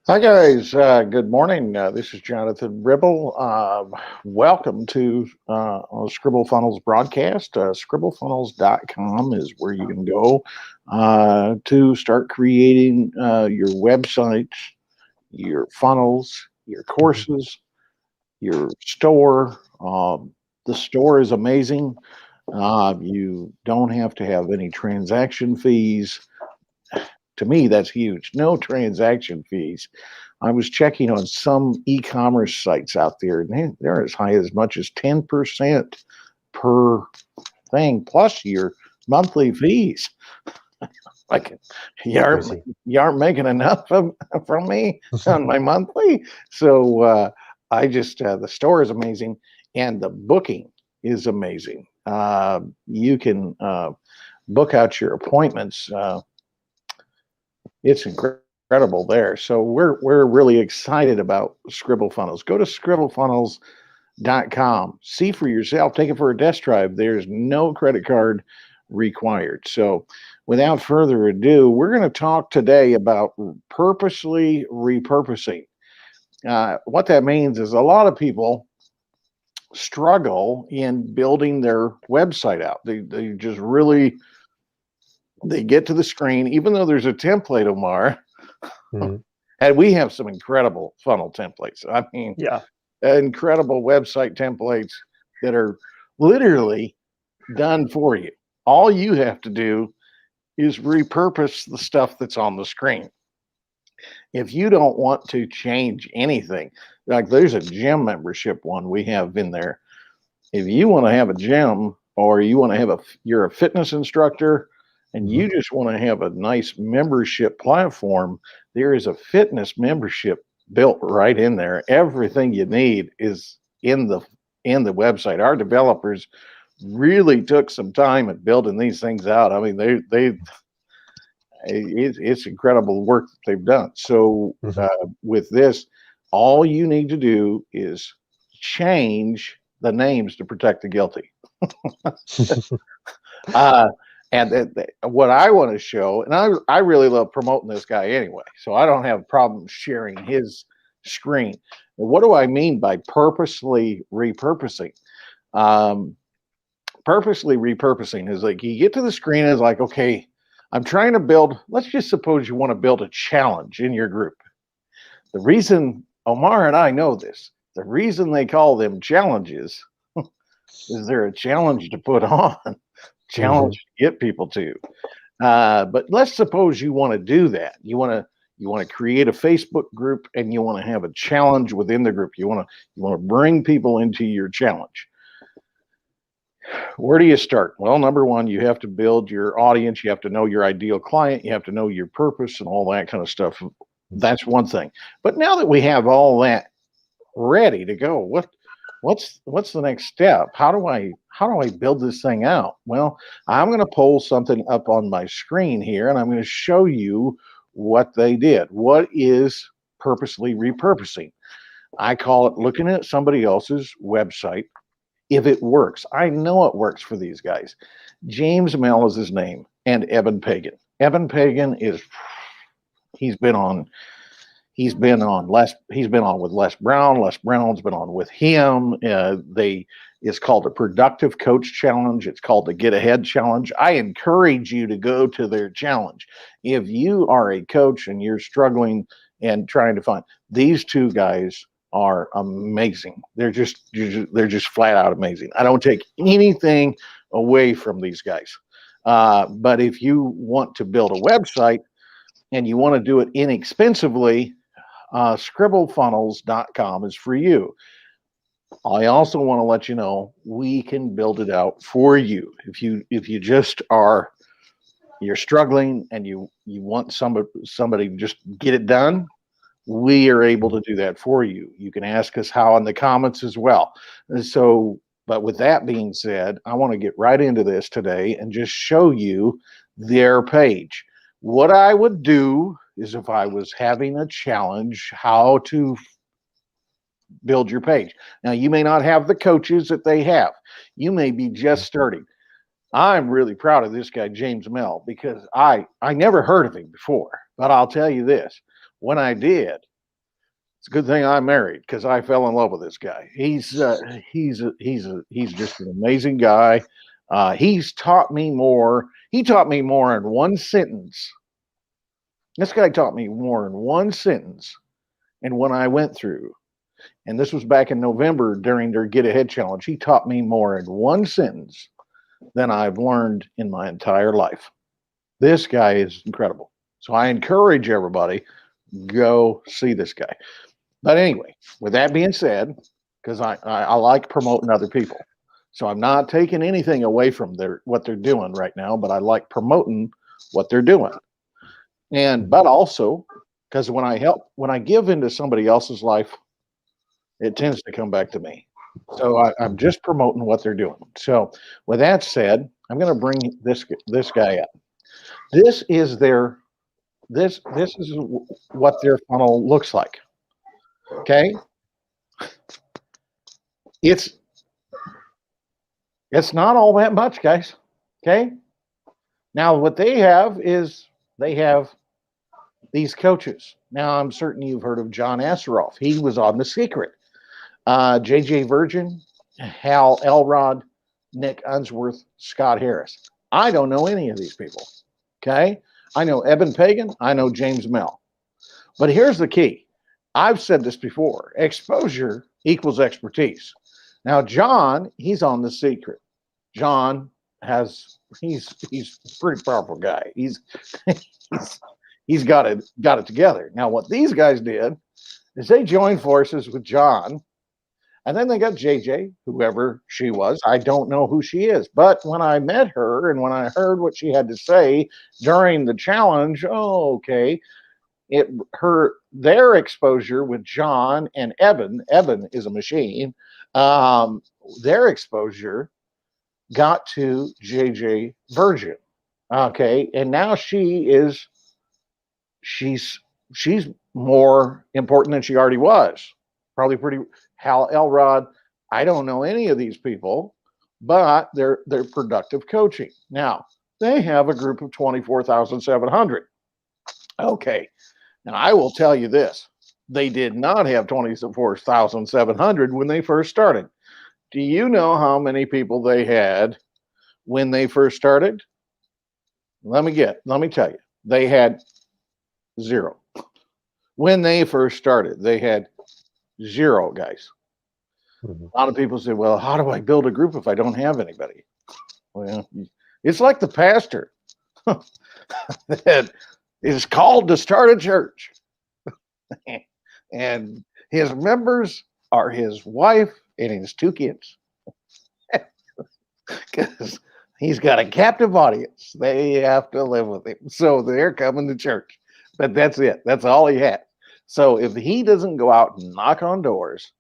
Hi guys, good morning. This is Jonathan Ribble. Welcome to Scribble Funnels broadcast. Scribblefunnels.com is where you can go to start creating your websites, your funnels, your Mhm. courses, your store. The store is amazing. You don't have to have any transaction fees. To me, that's huge. No transaction fees. I was checking on some e-commerce sites out there, and they're as high as much as 10% per thing, plus your monthly fees. Like you aren't Crazy. you aren't making enough from me on my monthly. So I just the store is amazing, and the booking is amazing. You can book out your appointments. It's incredible there. So we're really excited about Scribble Funnels. Go to scribblefunnels.com. See for yourself. Take it for a test drive. There's no credit card required. So without further ado, we're going to talk today about purposely repurposing. What that means is a lot of people struggle in building their website out. They just really they get to the screen, even though there's a template, Omar. Mhm. And we have some incredible funnel templates. I mean, Yeah. incredible website templates that are literally done for you. All you have to do is repurpose the stuff that's on the screen. If you don't want to change anything, like there's a gym membership one we have in there. If you want to have a gym or you want to have you're a fitness instructor and Mhm. you just want to have a nice membership platform, there is a fitness membership built right in there. Everything you need is in the website. Our developers really took some time at building these things out. I mean, it's incredible work that they've done. So Mhm. with this, all you need to do is change the names to protect the guilty. Uh, and what I want to show, and I really love promoting this guy anyway, so I don't have problems sharing his screen. What do I mean by purposely repurposing? Um, Purposely repurposing is like you get to the screen and it's like, okay, I'm trying to build, let's just suppose you want to build a challenge in your group. The reason Omar and I know this, the reason they call them challenges is they're a challenge to put on, challenge Mhm. to get people to. But let's suppose you want to do that. You want to create a Facebook group and you want to have a challenge within the group. You want to bring people into your challenge. Where do you start? Well, number one, you have to build your audience. You have to know your ideal client. You have to know your purpose and all that kind of stuff. That's one thing. But now that we have all that ready to go, what's the next step? How do I build this thing out? Well, I'm going to pull something up on my screen here, and I'm going to show you what they did. What is purposely repurposing? I call it looking at somebody else's website if it works. I know it works for these guys. James Mel is his name, and Evan Pagan. Evan Pagan is he's been on he's been on with Les Brown. Les Brown's been on with him. They it's called a productive coach challenge. It's called the get ahead challenge. I encourage you to go to their challenge. If you are a coach and you're struggling and trying to find these two guys are amazing. They're just flat out amazing. I don't take anything away from these guys. But if you want to build a website and you want to do it inexpensively, scribblefunnels.com is for you. I also want to let you know we can build it out for you. If you just are you're struggling and you want somebody to just get it done, we are able to do that for you. You can ask us how in the comments as well. And so, but with that being said, I want to get right into this today and just show you their page. What I would do is if I was having a challenge, how to build your page. Now, you may not have the coaches that they have. You may be just starting. I'm really proud of this guy, James Mel, because I never heard of him before. But I'll tell you this: when I did, It's a good thing I'm married because I fell in love with this guy. He's just an amazing guy. He's taught me more. He taught me more in one sentence. This guy taught me more in one sentence. And when I went through, and this was back in November during their Get Ahead Challenge, he taught me more in one sentence than I've learned in my entire life. This guy is incredible. So I encourage everybody, go see this guy. But anyway, with that being said, because I like promoting other people. So I'm not taking anything away from what they're doing right now, but I like promoting what they're doing. And but also because when I give into somebody else's life, it tends to come back to me. So I'm just promoting what they're doing. So with that said, I'm going to bring this guy up. This is this is what their funnel looks like. Okay, it's not all that much, guys. Okay, now what they have is they have these coaches. Now I'm certain you've heard of John Asseroff. He was on The Secret. JJ Virgin, Hal Elrod, Nick Unsworth, Scott Harris. I don't know any of these people. Okay, I know Eben Pagan. I know James Mel. But here's the key. I've said this before. Exposure equals expertise. Now, John, he's on The Secret. John he's a pretty powerful guy. He's got it together. Now, what these guys did is they joined forces with John, and then they got JJ, whoever she was. I don't know who she is, but when I met her and when I heard what she had to say during the challenge, okay, their exposure with John and Eben is a machine. Their exposure got to JJ Virgin. Okay, and now she's more important than she already was. Probably pretty. Hal Elrod. I don't know any of these people, but they're productive coaching. Now they have a group of 24,700. Okay. Now, I will tell you this. They did not have 24,700 when they first started. Do you know how many people they had when they first started? Let me tell you. They had 0. When they first started, they had 0 guys. Mm-hmm. A lot of people say, well, how do I build a group if I don't have anybody? Well, it's like the pastor that is called to start a church. And his members are his wife and his 2 kids. Because he's got a captive audience. They have to live with him. So they're coming to church. But that's it. That's all he had. So if he doesn't go out and knock on doors,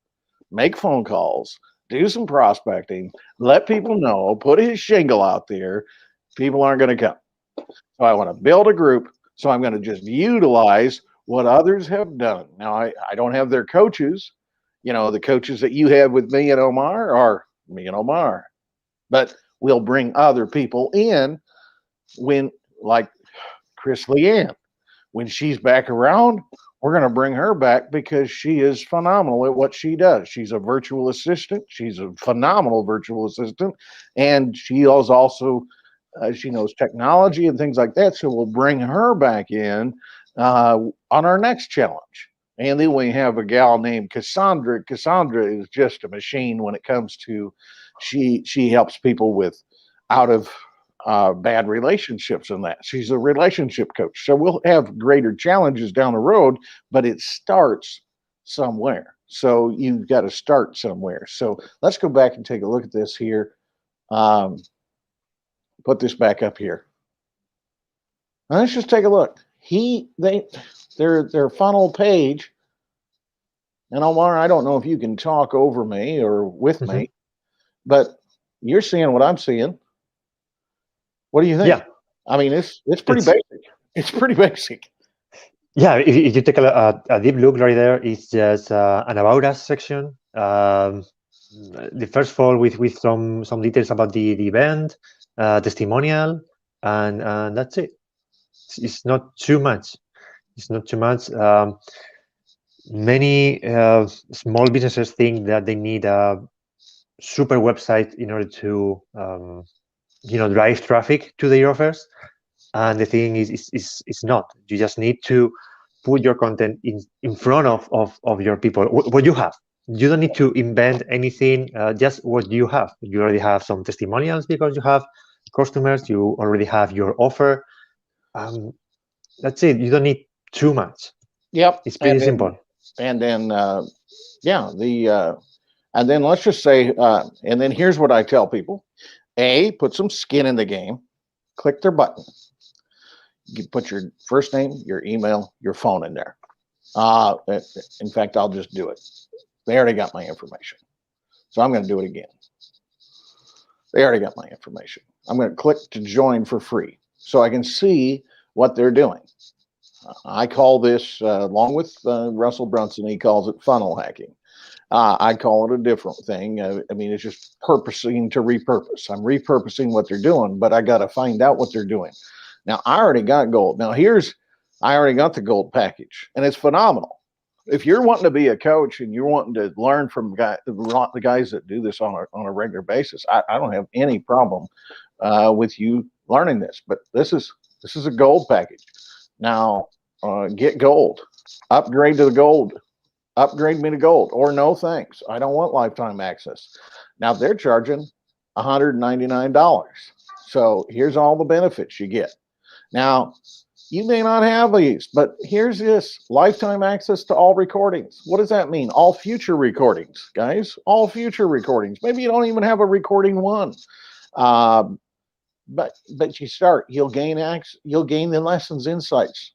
make phone calls, do some prospecting, let people know, put his shingle out there, people aren't going to come. So I want to build a group. So I'm going to just utilize what others have done. Now, I don't have their coaches. You know, the coaches that you have with me and Omar are me and Omar. But we'll bring other people in when, like Chris Leanne, when she's back around, we're going to bring her back because she is phenomenal at what she does. She's a virtual assistant. She's a phenomenal virtual assistant. And she is also, she knows technology and things like that. So we'll bring her back in on our next challenge. And then we have a gal named Cassandra. Cassandra is just a machine when it comes to, she helps people with out of bad relationships and that. She's a relationship coach. So we'll have greater challenges down the road, but it starts somewhere. So you've got to start somewhere. So let's go back and take a look at this here. Put this back up here. Now let's just take a look. Their funnel page, and Omar, I don't know if you can talk over me or with me, but you're seeing what I'm seeing. What do you think? Yeah, I mean, it's pretty basic. It's pretty basic. Yeah, if you take a deep look right there, it's just an About Us section. The first fall with some details about the event, testimonial, and that's it. It's not too much. It's not too much. Many small businesses think that they need a super website in order to drive traffic to their offers, and the thing is not. You just need to put your content in front of your people, what you have. You don't need to invent anything, just what you have. You already have some testimonials because you have customers, you already have your offer. That's it. You don't need too much. Yep. It's pretty simple. And then yeah, and then let's just say, and then here's what I tell people: put some skin in the game. Click their button. You put your first name, your email, your phone in there. In fact, I'll just do it. They already got my information, so I'm going to do it again. They already got my information. I'm going to click to join for free so I can see what they're doing. I call this, along with Russell Brunson, he calls it funnel hacking. I call it a different thing. I mean, it's just purposing to repurpose. I'm repurposing what they're doing, but I got to find out what they're doing. Now, I already got gold. Now, I already got the gold package, and it's phenomenal. If you're wanting to be a coach and you're wanting to learn from the guys that do this on a regular basis, I don't have any problem with you learning this. But this is a gold package. Now, get gold, upgrade to the gold. Upgrade me to gold, or no thanks. I don't want lifetime access. Now they're charging $199. So here's all the benefits you get. Now, you may not have these, but here's this: lifetime access to all recordings. What does that mean? All future recordings, guys. All future recordings. Maybe you don't even have a recording one. But you start, you'll gain the lessons, insights.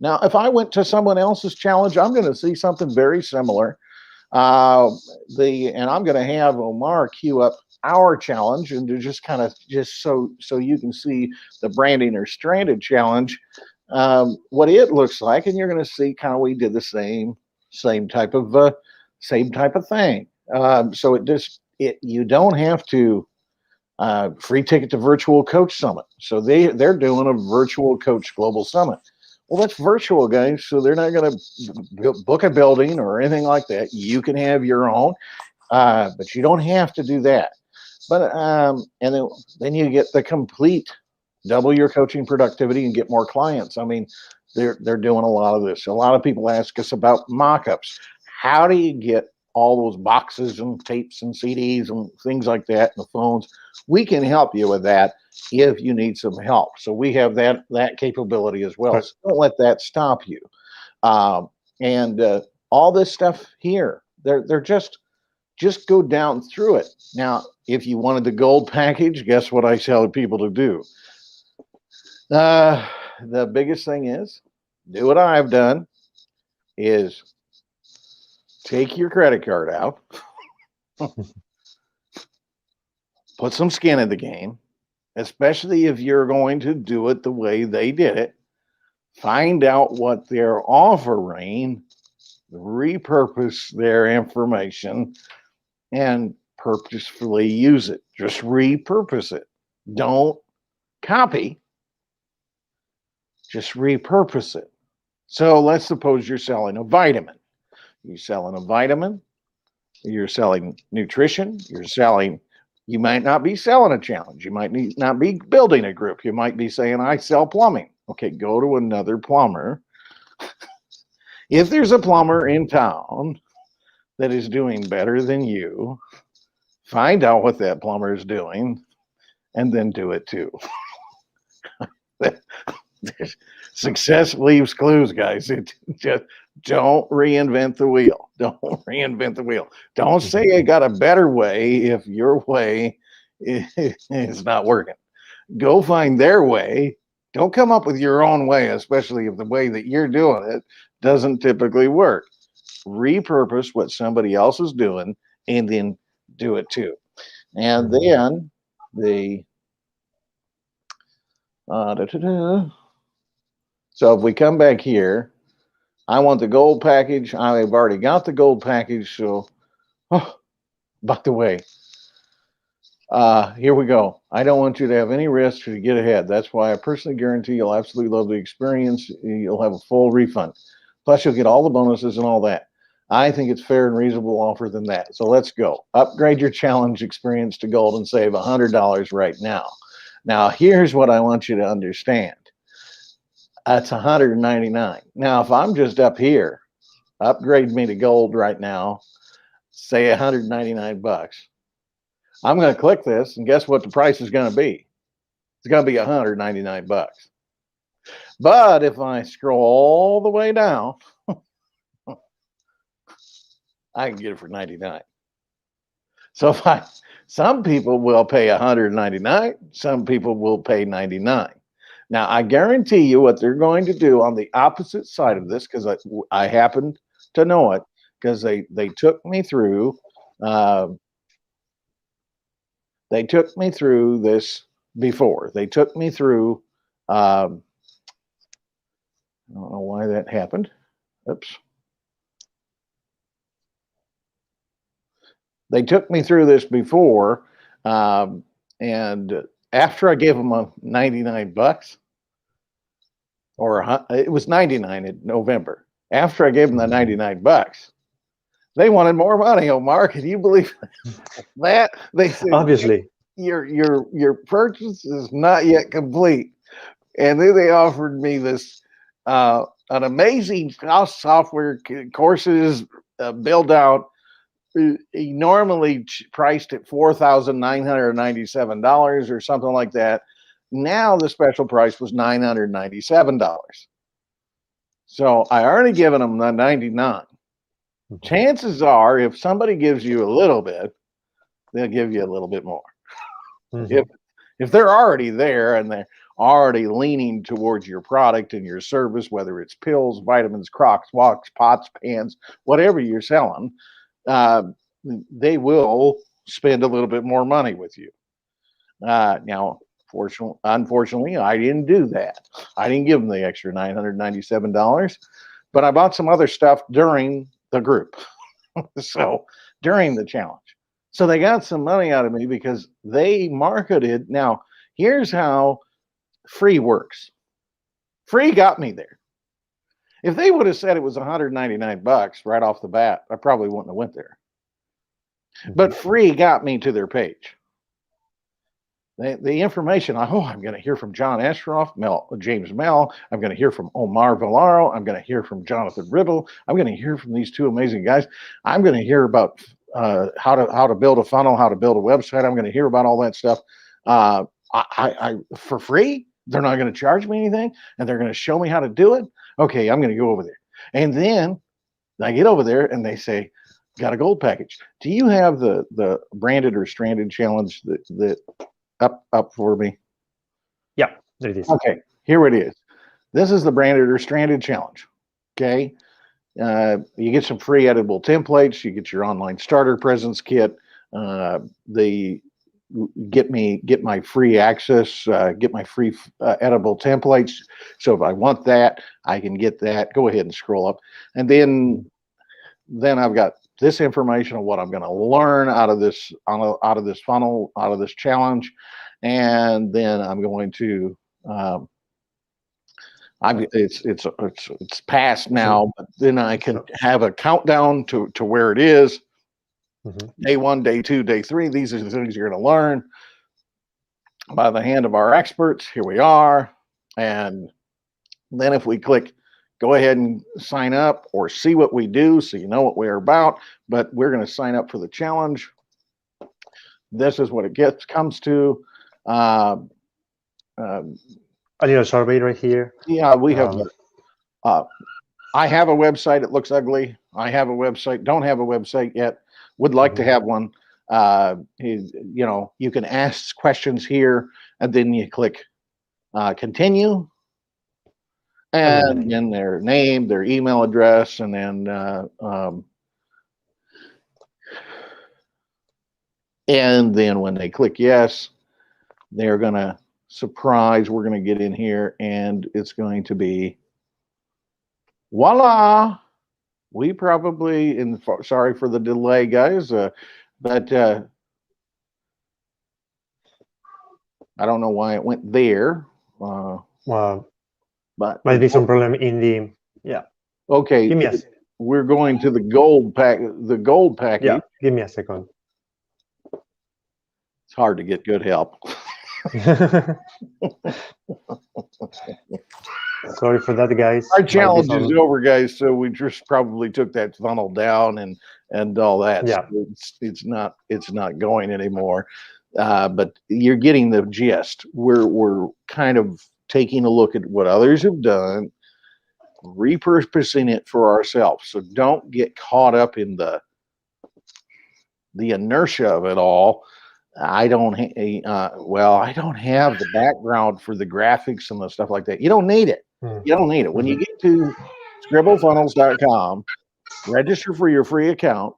Now, if I went to someone else's challenge, I'm going to see something very similar. And I'm going to have Omar queue up our challenge, and to just so you can see the branding or stranded challenge, what it looks like, and you're going to see kind of we did the same type of thing. So you don't have to. Free ticket to Virtual Coach Summit. So they're doing a Virtual Coach Global Summit. Well, that's virtual, guys. So they're not going to book a building or anything like that. You can have your own, but you don't have to do that. But and then you get the complete double your coaching productivity and get more clients. I mean, they're doing a lot of this. A lot of people ask us about mock-ups. How do you get all those boxes and tapes and CDs and things like that and the phones? We can help you with that if you need some help. So we have that capability as well. So don't let that stop you. And all this stuff here, they're just go down through it. Now, if you wanted the gold package, guess what I tell people to do? The biggest thing is, do what I've done, is take your credit card out, put some skin in the game, especially if you're going to do it the way they did it. Find out what they're offering, repurpose their information, and purposefully use it. Just repurpose it. Don't copy. Just repurpose it. So let's suppose you're selling a vitamin. You're selling a vitamin. You're selling nutrition. You might not be selling a challenge. You might not be building a group. You might be saying, I sell plumbing. Okay, go to another plumber. If there's a plumber in town that is doing better than you, find out what that plumber is doing and then do it too. Success leaves clues, guys. Just don't reinvent the wheel. Don't reinvent the wheel. Don't say I got a better way if your way is not working. Go find their way. Don't come up with your own way, especially if the way that you're doing it doesn't typically work. Repurpose what somebody else is doing and then do it too. And then so if we come back here, I want the gold package. I've already got the gold package. So, by the way, here we go. I don't want you to have any risk to get ahead. That's why I personally guarantee you'll absolutely love the experience. You'll have a full refund. Plus, you'll get all the bonuses and all that. I think it's fair and reasonable offer than that. So let's go. Upgrade your challenge experience to gold and save $100 right now. Now, here's what I want you to understand. That's $199. Now, if I'm just up here, upgrade me to gold right now, say $199. I'm going to click this, and guess what the price is going to be? It's going to be $199. But if I scroll all the way down, I can get it for 99. So some people will pay 199, some people will pay 99. Now I guarantee you what they're going to do on the opposite side of this, because I happen to know it, because they took me through this before. They took me through I don't know why that happened. Oops. They took me through this before, and after I gave them a $99, or it was 99 in November. After I gave them the $99, they wanted more money. Oh, Mark, can you believe that? They said, obviously, your purchase is not yet complete, and then they offered me this an amazing software courses build out. Normally priced at $4,997 or something like that. Now the special price was $997. So I already given them the 99. Chances are, if somebody gives you a little bit, they'll give you a little bit more. If they're already there and they're already leaning towards your product and your service, whether it's pills, vitamins, Crocs, walks, pots, pans, whatever you're selling, they will spend a little bit more money with you. Now, unfortunately, I didn't do that. I didn't give them the extra $997, but I bought some other stuff during the group. So during the challenge. So they got some money out of me because they marketed. Now, here's how free works. Free got me there. If they would have said it was $199 right off the bat, I probably wouldn't have went there. But free got me to their page. The information, I'm going to hear from John Asheroff, James Mel. I'm going to hear from Omar Villaro. I'm going to hear from Jonathan Ribble. I'm going to hear from these two amazing guys. I'm going to hear about how to build a funnel, how to build a website. I'm going to hear about all that stuff for free. They're not going to charge me anything, and they're going to show me how to do it. Okay, I'm going to go over there. And then I get over there, and they say, got a gold package. Do you have the branded or stranded challenge that up for me? Yeah, there it is. Okay, here it is. This is the branded or stranded challenge. Okay, you get some free editable templates. You get your online starter presence kit. Get my free access. Get my free editable templates. So if I want that, I can get that. Go ahead and scroll up, and then I've got this information of what I'm going to learn out of this funnel, out of this challenge, and then I'm going to it's past now, but then I can have a countdown to where it is. Day 1, day 2, day 3. These are the things you're going to learn by the hand of our experts. Here we are, and then if we click go ahead and sign up or see what we do so you know what we're about, but we're going to sign up for the challenge. This is what it comes to. A little survey right here. Yeah, we have. I have a website. It looks ugly. I have a website. Don't have a website yet. Would like to have one. You can ask questions here, and then you click continue. And then their name, their email address, and then when they click yes, they're gonna surprise. We're gonna get in here, and it's going to be voila. We probably, sorry for the delay, guys, but I don't know why it went there. Well, but might be some problem in the, yeah. Okay. Give me a second. we're going to the gold package. Yeah, give me a second. It's hard to get good help. Sorry for that, guys. Our Might be challenge is some- over, guys. So we just probably took that funnel down and all that. Yeah. So it's not going anymore. But you're getting the gist. We're kind of taking a look at what others have done, repurposing it for ourselves. So don't get caught up in the inertia of it all. I don't have the background for the graphics and the stuff like that. You don't need it. You don't need it. When you get to scribblefunnels.com, register for your free account.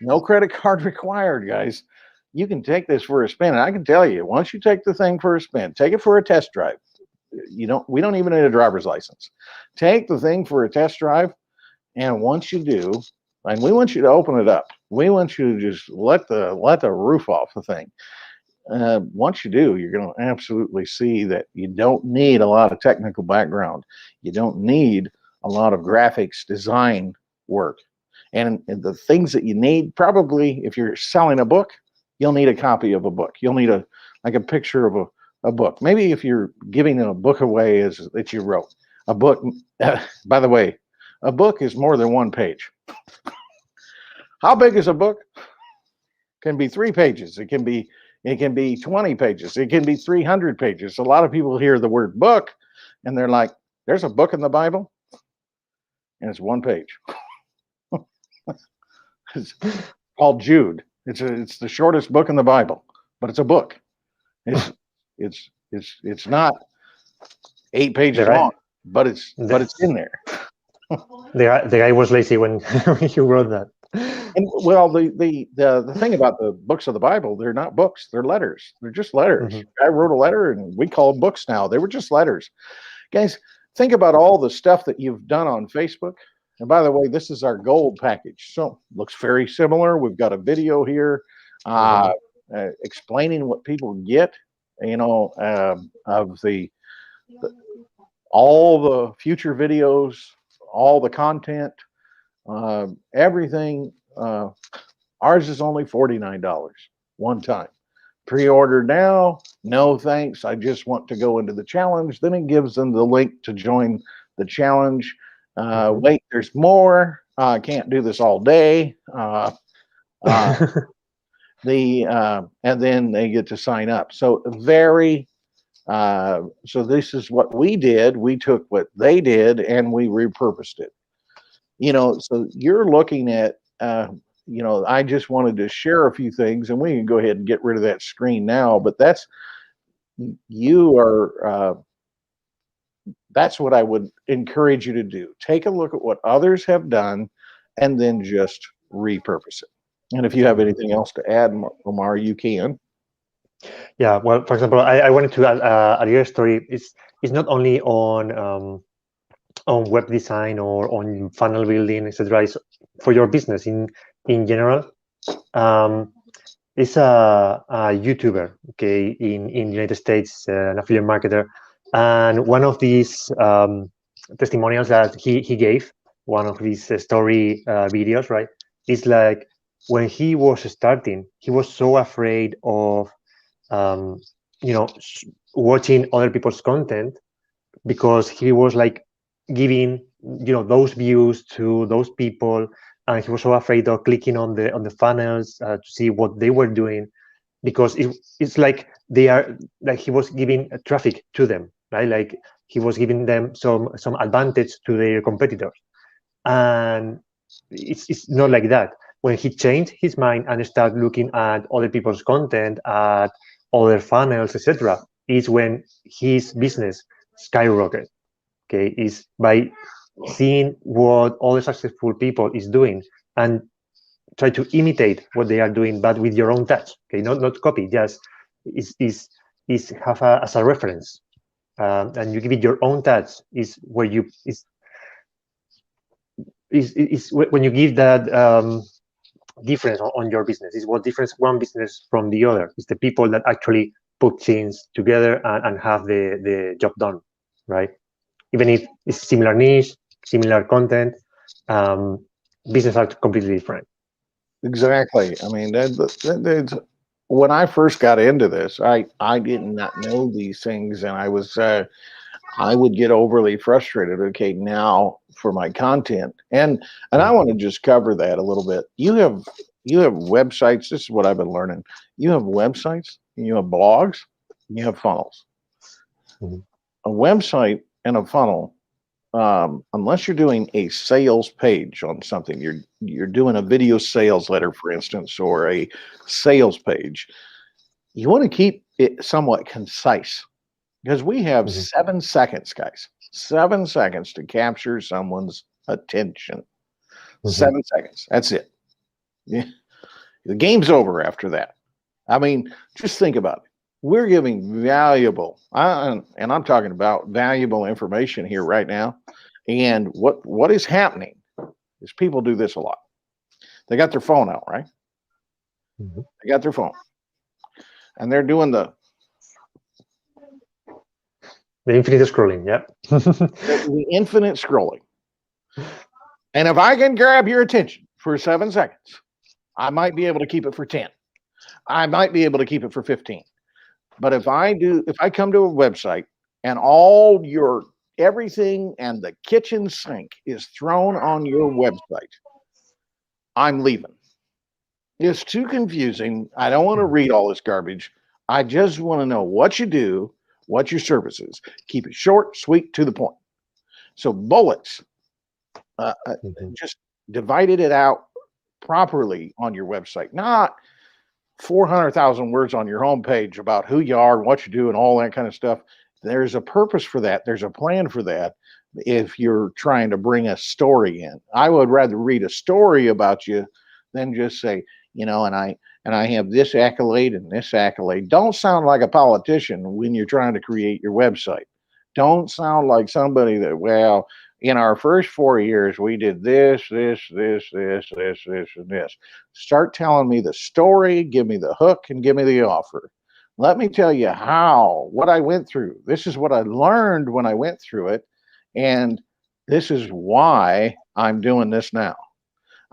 No credit card required, guys. You can take this for a spin. And I can tell you, once you take the thing for a spin, take it for a test drive. We don't even need a driver's license. Take the thing for a test drive. And once you do, and we want you to open it up. We want you to just let the roof off the thing. Once you do, you're going to absolutely see that you don't need a lot of technical background. You don't need a lot of graphics design work. And the things that you need, probably if you're selling a book, you'll need a copy of a book. You'll need a picture of a book. Maybe if you're giving a book away that you wrote. A book, by the way, a book is more than one page. How big is a book? Can be 3 pages. It can be 20 pages. It can be 300 pages. A lot of people hear the word book and they're like, there's a book in the Bible? And it's 1 page. It's called Jude. It's the shortest book in the Bible, but it's a book. It's not 8 pages long, but it's in there. The guy was lazy when he wrote that. And well, the thing about the books of the Bible, they're not books, they're letters. They're just letters. I wrote a letter and we call them books now. They were just letters. Guys, think about all the stuff that you've done on Facebook. And by the way, this is our gold package. So looks very similar. We've got a video here explaining what people get, of all the future videos, all the content, everything. Ours is only $49 one time. Pre-order now. No thanks. I just want to go into the challenge. Then it gives them the link to join the challenge. Wait, there's more. I can't do this all day. And then they get to sign up. So so this is what we did. We took what they did and we repurposed it. So you're looking at, I just wanted to share a few things, and we can go ahead and get rid of that screen now, but that's what I would encourage you to do. Take a look at what others have done and then just repurpose it. And if you have anything else to add, Omar, you can. Yeah, well, for example, I wanted to add a little story. It's not only on web design or on funnel building, etc. It's for your business in general. It's a YouTuber, okay, in the United States, an affiliate marketer, and one of these testimonials that he gave, one of these story videos, right, is like when he was starting, he was so afraid of watching other people's content because he was like giving those views to those people, and he was so afraid of clicking on the funnels to see what they were doing, because it's like they are like he was giving traffic to them, right? Like he was giving them some advantage to their competitors, and it's not like that. When he changed his mind and started looking at other people's content, at other funnels, etc., is when his business skyrocketed. Okay, is by seeing what other successful people is doing and try to imitate what they are doing, but with your own touch. Okay, not copy, just is have as a reference, and you give it your own touch. Is where you is when you give that difference on your business. Is what difference one business from the other. It's the people that actually put things together and have the job done, right? Even if it's similar niche, similar content, business are completely different. Exactly. I mean, when I first got into this, I did not know these things, and I would get overly frustrated. Okay, now for my content, and I want to just cover that a little bit. You have websites. This is what I've been learning. You have websites, and you have blogs, and you have funnels. Mhm. A website and a funnel, unless you're doing a sales page on something, you're doing a video sales letter, for instance, or a sales page. You want to keep it somewhat concise because we have Mhm. 7 seconds, guys. 7 seconds to capture someone's attention. Mhm. 7 seconds. That's it. Yeah. The game's over after that. I mean, just think about it. We're giving valuable, and I'm talking about valuable information here right now. And what is happening is people do this a lot. They got their phone out, right? Mhm. They got their phone, and they're doing The infinite scrolling, yeah. the infinite scrolling. And if I can grab your attention for 7 seconds, I might be able to keep it for 10. I might be able to keep it for 15. But if I come to a website and all your everything and the kitchen sink is thrown on your website, I'm leaving. It's too confusing. I don't want to read all this garbage. I just want to know what you do, what your service is. Keep it short, sweet, to the point. So bullets, uh, uh, Mhm. just divided it out properly on your website, not 400,000 words on your homepage about who you are, what you do, and all that kind of stuff. There's a purpose for that. There's a plan for that. If you're trying to bring a story in, I would rather read a story about you than just say, and I have this accolade and this accolade. Don't sound like a politician when you're trying to create your website. Don't sound like somebody that, well, in our first 4 years, we did this, and this. Start telling me the story, give me the hook, and give me the offer. Let me tell you what I went through. This is what I learned when I went through it. And this is why I'm doing this now.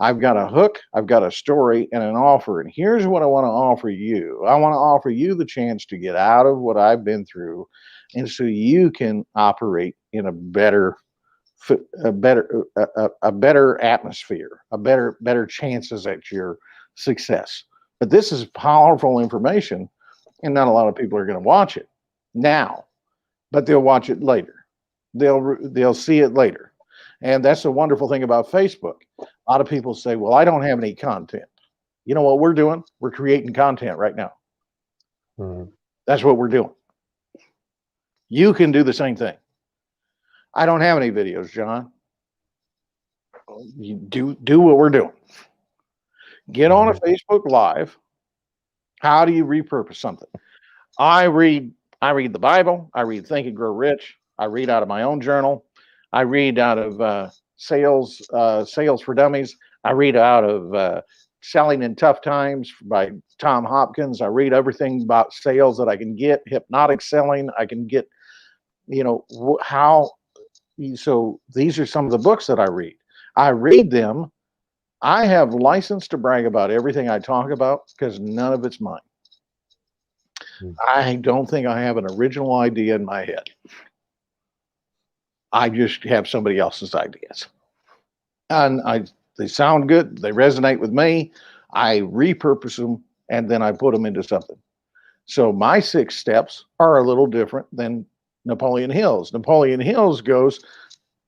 I've got a hook, I've got a story, and an offer. And here's what I want to offer you. I want to offer you the chance to get out of what I've been through, and so you can operate in a better a better atmosphere, a better chances at your success. But this is powerful information, and not a lot of people are going to watch it now, but they'll watch it later. They'll see it later, and that's the wonderful thing about Facebook. A lot of people say, "Well, I don't have any content." You know what we're doing? We're creating content right now. Mhm. That's what we're doing. You can do the same thing. I don't have any videos, John. You do what we're doing. Get on a Mhm. Facebook Live. How do you repurpose something? I read I read the Bible. I read Think and Grow Rich. I read out of my own journal. I read out of Sales for Dummies. I read out of Selling in Tough Times by Tom Hopkins. I read everything about sales that I can get. Hypnotic selling. I can get. How. So these are some of the books that I read. I read them. I have license to brag about everything I talk about because none of it's mine. Mhm. I don't think I have an original idea in my head. I just have somebody else's ideas. And they sound good, they resonate with me. I repurpose them and then I put them into something. So my 6 steps are a little different than Napoleon Hill's. Napoleon Hill's goes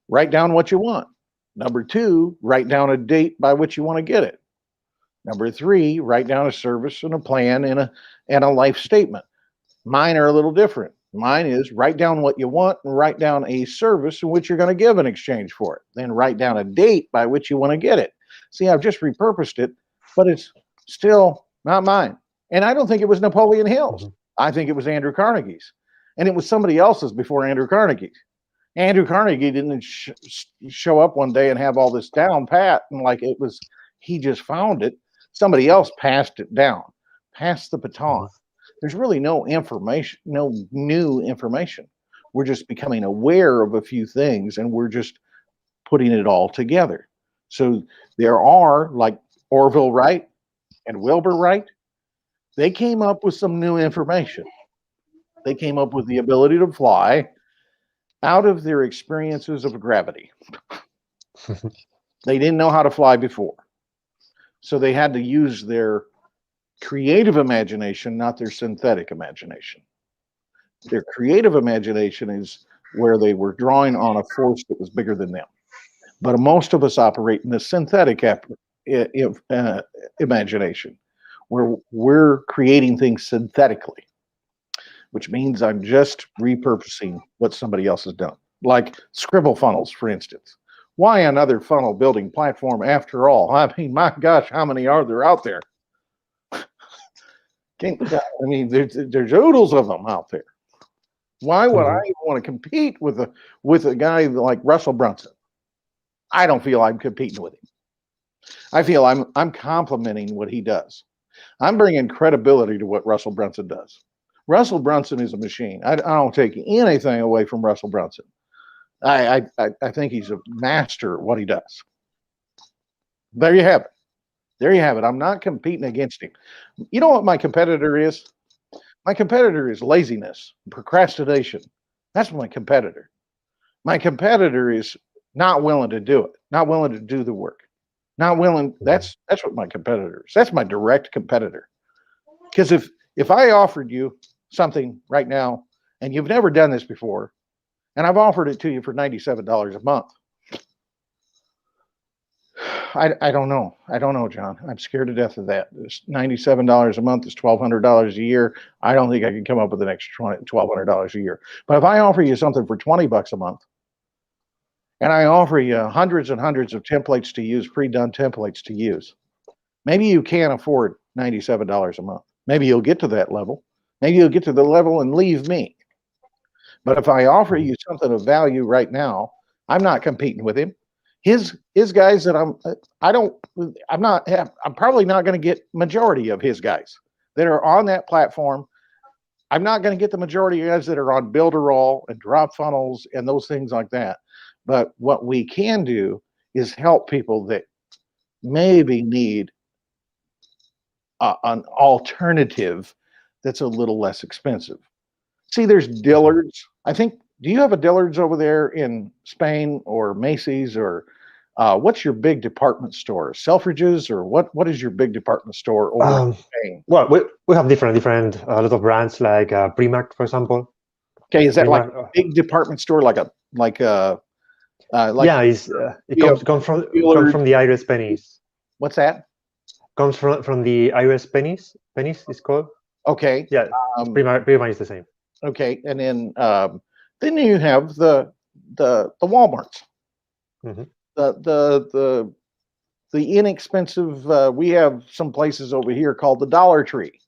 write down what you want. Number 2, write down a date by which you want to get it. Number 3, write down a service and a plan and a life statement. Mine are a little different. Mine is write down what you want and write down a service in which you're going to give in exchange for it. Then write down a date by which you want to get it. See, I've just repurposed it, but it's still not mine. And I don't think it was Napoleon Hill's. Mhm. I think it was Andrew Carnegie's. And it was somebody else's before Andrew Carnegie. Andrew Carnegie didn't show up one day and have all this down pat and like it was, he just found it. Somebody else passed it down, passed the baton. Mhm. There's really no information, no new information. We're just becoming aware of a few things and we're just putting it all together. So there are, like Orville Wright and Wilbur Wright, they came up with some new information. They came up with the ability to fly out of their experiences of gravity. They didn't know how to fly before. So they had to use their creative imagination, not their synthetic imagination. Their creative imagination is where they were drawing on a force that was bigger than them. But most of us operate in the synthetic imagination, where we're creating things synthetically, which means I'm just repurposing what somebody else has done. Like scribble funnels, for instance. Why another funnel building platform after all? I mean, my gosh, how many are there out there? I mean, there's oodles of them out there. Why would I want to compete with a guy like Russell Brunson? I don't feel I'm competing with him. I feel I'm complimenting what he does. I'm bringing credibility to what Russell Brunson does. Russell Brunson is a machine. I don't take anything away from Russell Brunson. I think he's a master at what he does. There you have it. There you have it. I'm not competing against him. You know what my competitor is? My competitor is laziness, procrastination. That's my competitor. My competitor is not willing to do it, not willing to do the work, not willing. That's what my competitor is. That's my direct competitor. Because if I offered you something right now and you've never done this before, and I've offered it to you for $97 a month, I don't know. I don't know, John. I'm scared to death of that. It's $97 a month is $1,200 a year. I don't think I can come up with an extra $1,200 a year. But if I offer you something for $20 a month, and I offer you hundreds and hundreds of templates to use, pre-done templates to use, maybe you can't afford $97 a month. Maybe you'll get to that level. Maybe you'll get to the level and leave me. But if I offer you something of value right now, I'm not competing with him. His guys that I'm probably not going to get majority of his guys that are on that platform. I'm not going to get the majority of guys that are on Builderall and drop funnels and those things like that. But what we can do is help people that maybe need an alternative that's a little less expensive. See, there's Dillard's. I think, do you have a Dillard's over there in Spain or Macy's or what's your big department store? Selfridges or what is your big department store over in Spain? Well, we have different a lot of brands like Primark, for example. Okay, is that Primark, like a big department store, like yeah, it comes from the Irish pennies. What's that? Comes from the Irish pennies. Pennies is called. Okay. Yeah, Primark is the same. Okay, and then you have the Walmarts, the inexpensive. We have some places over here called the Dollar Tree,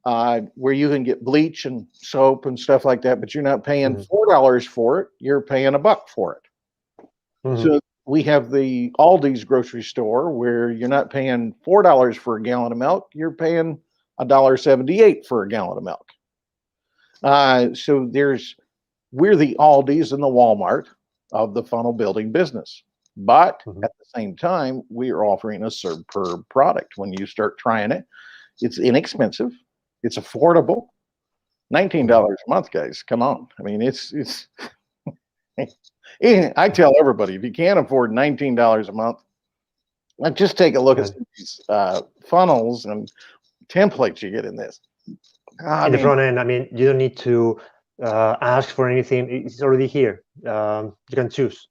where you can get bleach and soap and stuff like that, but you're not paying $4 for it. You're paying $1 for it. So we have the Aldi's grocery store where you're not paying $4 for a gallon of milk. You're paying $1.78 for a gallon of milk. So we're the Aldi's and the Walmart of the funnel building business. But at the same time, we are offering a superb product. When you start trying it, it's inexpensive. It's affordable. $19 a month, guys. Come on. I mean, it's I tell everybody, if you can't afford $19 a month, just take a look at these funnels and templates you get in this. In the front end, I mean, you don't need to ask for anything. It's already here. You can choose.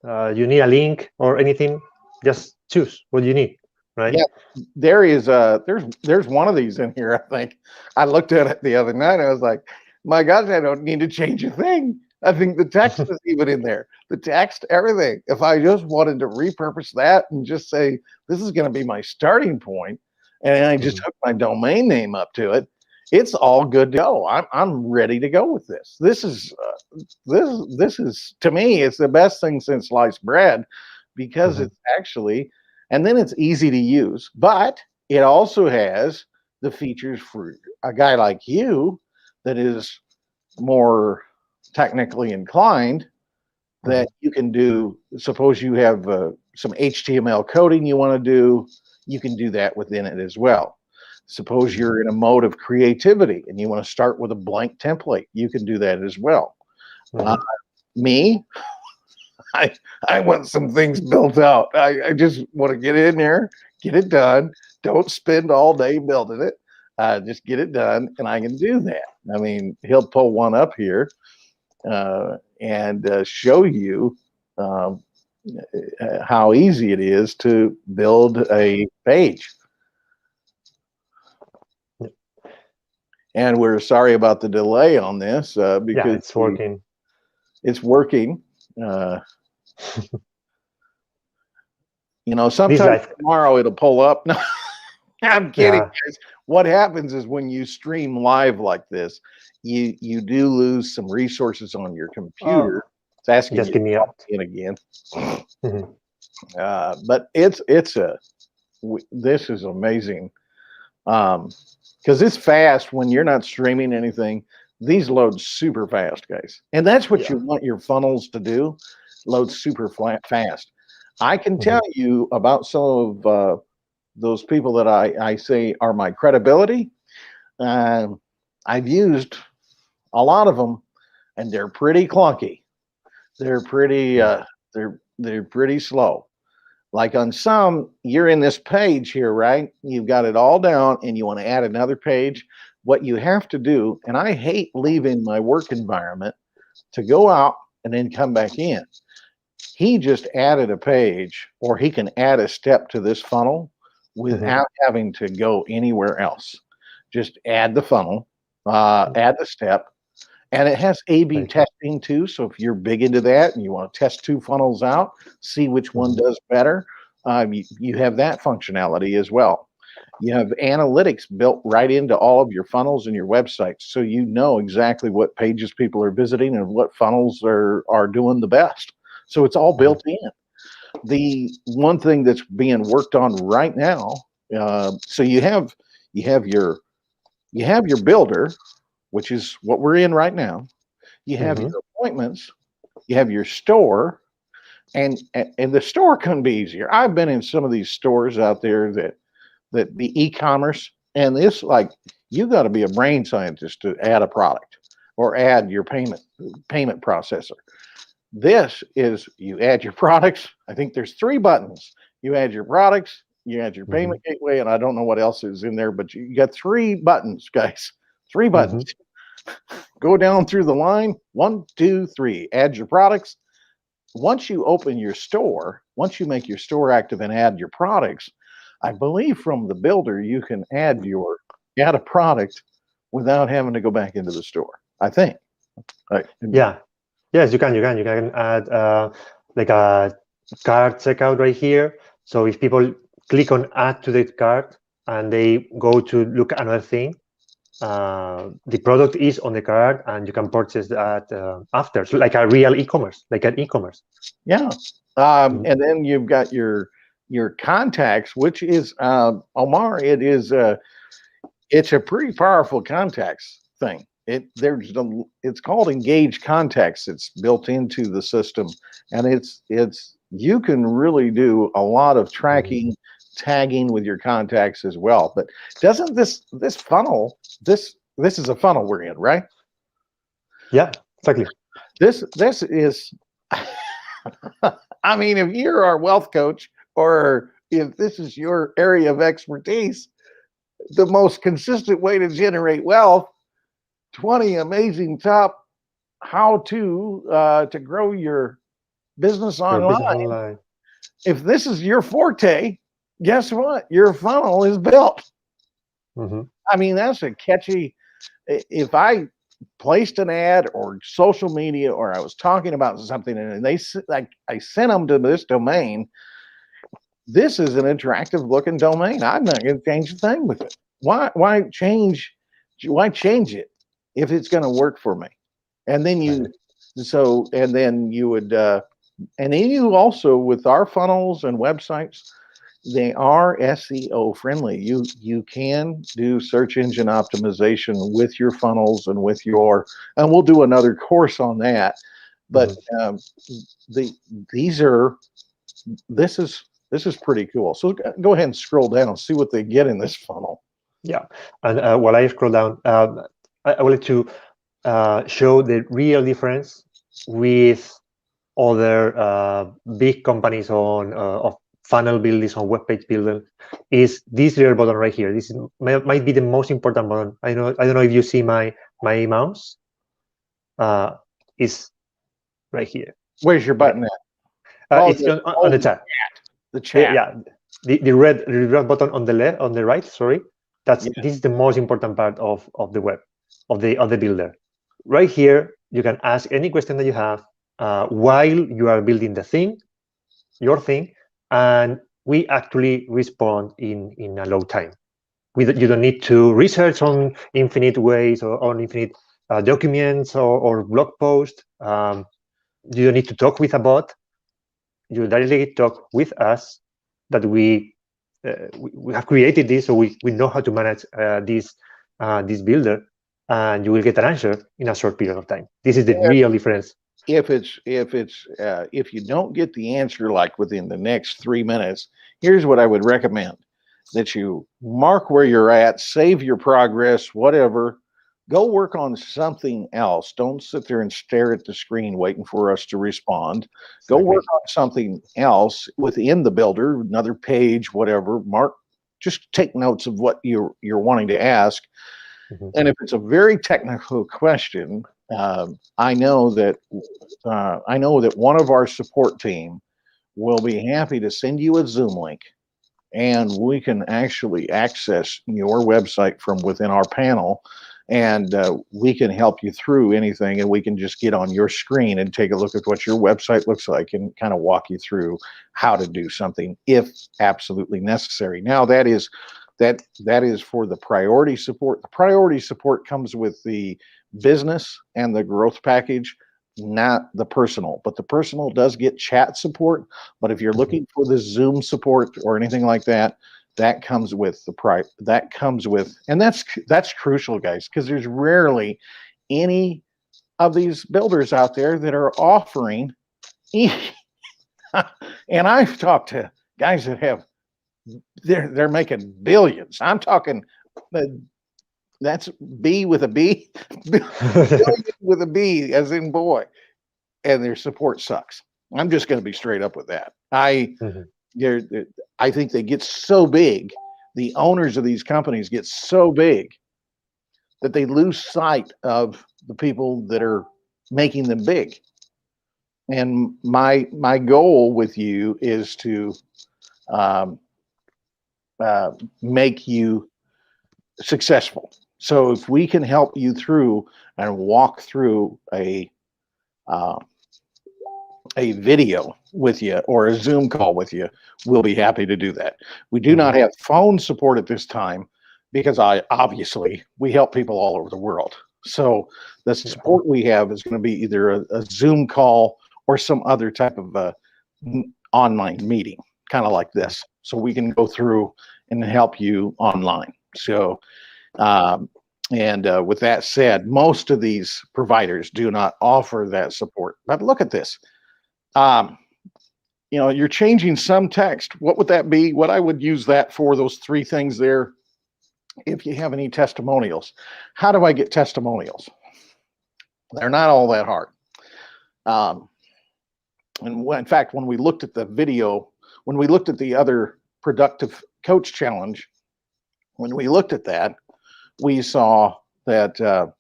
You need a link or anything, just choose what you need, right? Yeah, there's one of these in here, I think. I looked at it the other night and I was like, my gosh, I don't need to change a thing. I think the text is even in there. The text, everything. If I just wanted to repurpose that and just say, this is going to be my starting point, and I just hook my domain name up to it, it's all good to go. I'm ready to go with this. This is to me, it's the best thing since sliced bread, because it's actually, and then it's easy to use, but it also has the features for a guy like you that is more technically inclined. that you can do. Suppose you have some HTML coding you want to do, you can do that within it as well. Suppose you're in a mode of creativity and you want to start with a blank template, you can do that as well. Me, I want some things built out. I just want to get in there, get it done. Don't spend all day building it. Just get it done, and I can do that. I mean, he'll pull one up here and show you how easy it is to build a page. And we're sorry about the delay on this because yeah, it's working. It's working. You know, sometime tomorrow it'll pull up. No, I'm kidding, guys. What happens is when you stream live like this, you do lose some resources on your computer. It's asking just you give me to in again. But this is amazing because it's fast when you're not streaming anything. These load super fast, guys, and that's what you want your funnels to do. Load super fast. I can tell you about some of those people that I say are my credibility. I've used a lot of them, and they're pretty clunky. They're pretty they're pretty slow. Like on some, you're in this page here, right? You've got it all down, and you want to add another page. What you have to do, and I hate leaving my work environment to go out and then come back in. He just added a page, or he can add a step to this funnel without having to go anywhere else. Just add the funnel, add the step, and it has A/B testing too. So if you're big into that and you want to test two funnels out, see which one does better, you have that functionality as well. You have analytics built right into all of your funnels and your websites, so you know exactly what pages people are visiting and what funnels are doing the best. So it's all built in. The one thing that's being worked on right now, so you have your builder, which is what we're in right now. You have your appointments, you have your store, and the store couldn't be easier. I've been in some of these stores out there that the e-commerce, and it's like you got to be a brain scientist to add a product or add your payment processor. This is, you add your products. I think there's 3 buttons. You add your products, you add your payment gateway, and I don't know what else is in there, but you got 3 buttons, guys. 3 buttons. Go down through the line. 1, 2, 3. Add your products. Once you open your store, once you make your store active and add your products, I believe from the builder you can add a product without having to go back into the store. I think. Yes, you can. You can add like a cart checkout right here. So if people click on add to the cart and they go to look at another thing, the product is on the cart and you can purchase that after. So like a real e-commerce, like an e-commerce. Yeah. And then you've got your contacts, which is Omar. It's a pretty powerful contacts thing. It's called Engage Contacts. It's built into the system, and you can really do a lot of tracking, tagging with your contacts as well. But doesn't this funnel, this is a funnel we're in, right? Yeah, exactly. This is I mean, if you're our wealth coach, or if this is your area of expertise, the most consistent way to generate wealth, 20 amazing top how to grow your business online. If this is your forte, guess what? Your funnel is built. I mean, that's a catchy. If I placed an ad or social media, or I was talking about something and I sent them to this domain, this is an interactive looking domain. I'm not going to change a thing with it. Why change it if it's going to work for me? And then you would and then you also, with our funnels and websites, they are SEO friendly. You can do search engine optimization with your funnels and with and we'll do another course on that. But these are this is pretty cool. So go ahead and scroll down and see what they get in this funnel. Yeah, and while I scroll down, I wanted to show the real difference with other big companies on of funnel builders, on web page builder, is this little button right here. This might be the most important button. I don't know if you see my mouse. Is right here. Where's your button at? It's on the chat. The chat. Yeah, the red button on the left, on the right. Sorry, this is the most important part of the web, of the builder. Right here, you can ask any question that you have while you are building the thing, your thing, and we actually respond in a low time. You don't need to research on infinite ways or on infinite documents or blog posts. You don't need to talk with a bot. You directly talk with us, that we have created this, so we know how to manage this builder, and you will get an answer in a short period of time. This is the real difference. If you don't get the answer like within the next 3 minutes, here's what I would recommend: that you mark where you're at, save your progress, whatever. Go work on something else. Don't sit there and stare at the screen waiting for us to respond. Go work on something else within the builder, another page, whatever. Mark, just take notes of what you're wanting to ask. And if it's a very technical question, I know that one of our support team will be happy to send you a Zoom link, and we can actually access your website from within our panel. And we can help you through anything, and we can just get on your screen and take a look at what your website looks like and kind of walk you through how to do something if absolutely necessary. Now, that is for the priority support. The priority support comes with the business and the growth package, not the personal. But the personal does get chat support. But if you're looking for the Zoom support or anything like that, that comes with and that's crucial, guys, because there's rarely any of these builders out there that are offering and I've talked to guys that have they're making billions. I'm talking that's B with a B, billion with a B as in boy, and their support sucks. I'm just going to be straight up with that. I think they get so big, the owners of these companies get so big that they lose sight of the people that are making them big. And my goal with you is to make you successful. So if we can help you through and walk through a video with you or a Zoom call with you, we'll be happy to do that. We do not have phone support at this time because we help people all over the world. So the support we have is going to be either a Zoom call or some other type of online meeting, kind of like this. So we can go through and help you online. So, with that said, most of these providers do not offer that support. But look at this. You're changing some text. What would that be? What I would use that for, those three things there. If you have any testimonials, how do I get testimonials? They're not all that hard. In fact, when we looked at the video, when we looked at the other productive coach challenge, when we looked at that, we saw that a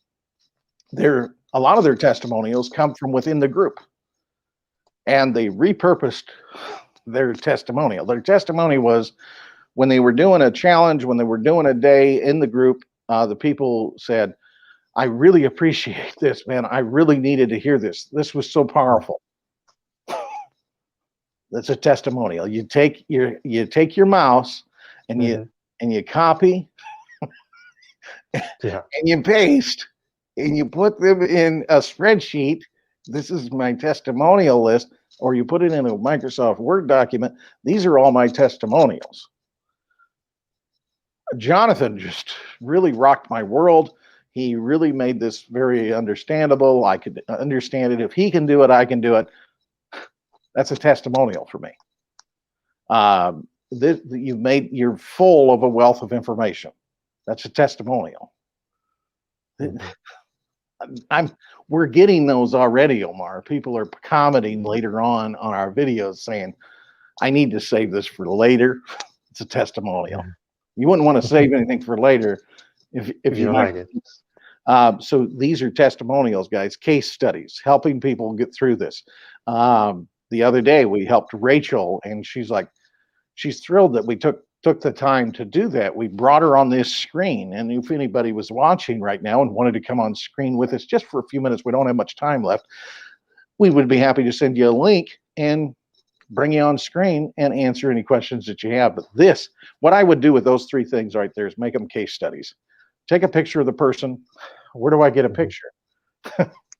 lot of their testimonials come from within the group. And they repurposed their testimonial. Their testimony was when they were doing a challenge, when they were doing a day in the group, the people said, I really appreciate this, man. I really needed to hear this. This was so powerful. That's a testimonial. You take your mouse and you copy and you paste and you put them in a spreadsheet. This is my testimonial list, or you put it in a Microsoft Word document. These are all my testimonials. Jonathan just really rocked my world. He really made this very understandable. I could understand it. If he can do it, I can do it. That's a testimonial for me. You're full of a wealth of information. That's a testimonial. We're getting those already, Omar. People are commenting later on our videos saying, I need to save this for later. It's a testimonial. You wouldn't want to save anything for later if you like it. So these are testimonials, guys, case studies, helping people get through this. The other day we helped Rachel, and she's thrilled that we took the time to do that. We brought her on this screen, and if anybody was watching right now and wanted to come on screen with us just for a few minutes, we don't have much time left, we would be happy to send you a link and bring you on screen and answer any questions that you have. But what I would do with those three things right there is make them case studies. Take a picture of the person. Where do I get a picture?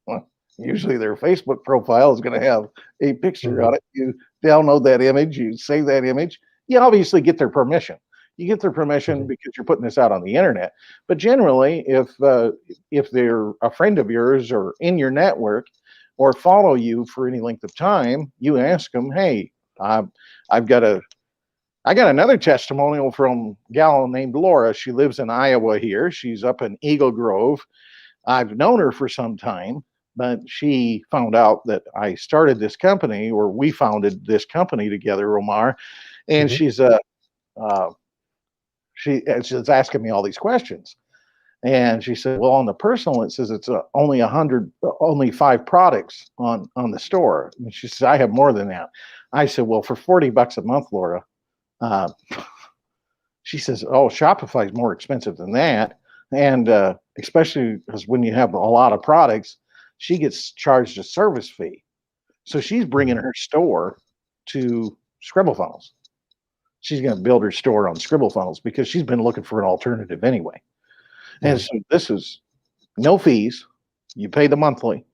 Well, usually their Facebook profile is going to have a picture on it. You download that image, you save that image. You obviously get their permission. You get their permission because you're putting this out on the internet. But generally, if they're a friend of yours or in your network or follow you for any length of time, you ask them, hey, I got another testimonial from a gal named Laura. She lives in Iowa here. She's up in Eagle Grove. I've known her for some time, but she found out that I started this company, or we founded this company together, Omar. And she's asking me all these questions. And she said, well, on the personal, it says it's only 5 products on the store. And she says, I have more than that. I said, well, for $40 a month, Laura. She says, oh, Shopify is more expensive than that. And especially because when you have a lot of products, she gets charged a service fee. So she's bringing her store to ScribbleFunnels. She's going to build her store on ScribbleFunnels because she's been looking for an alternative anyway. And so this is no fees. You pay the monthly,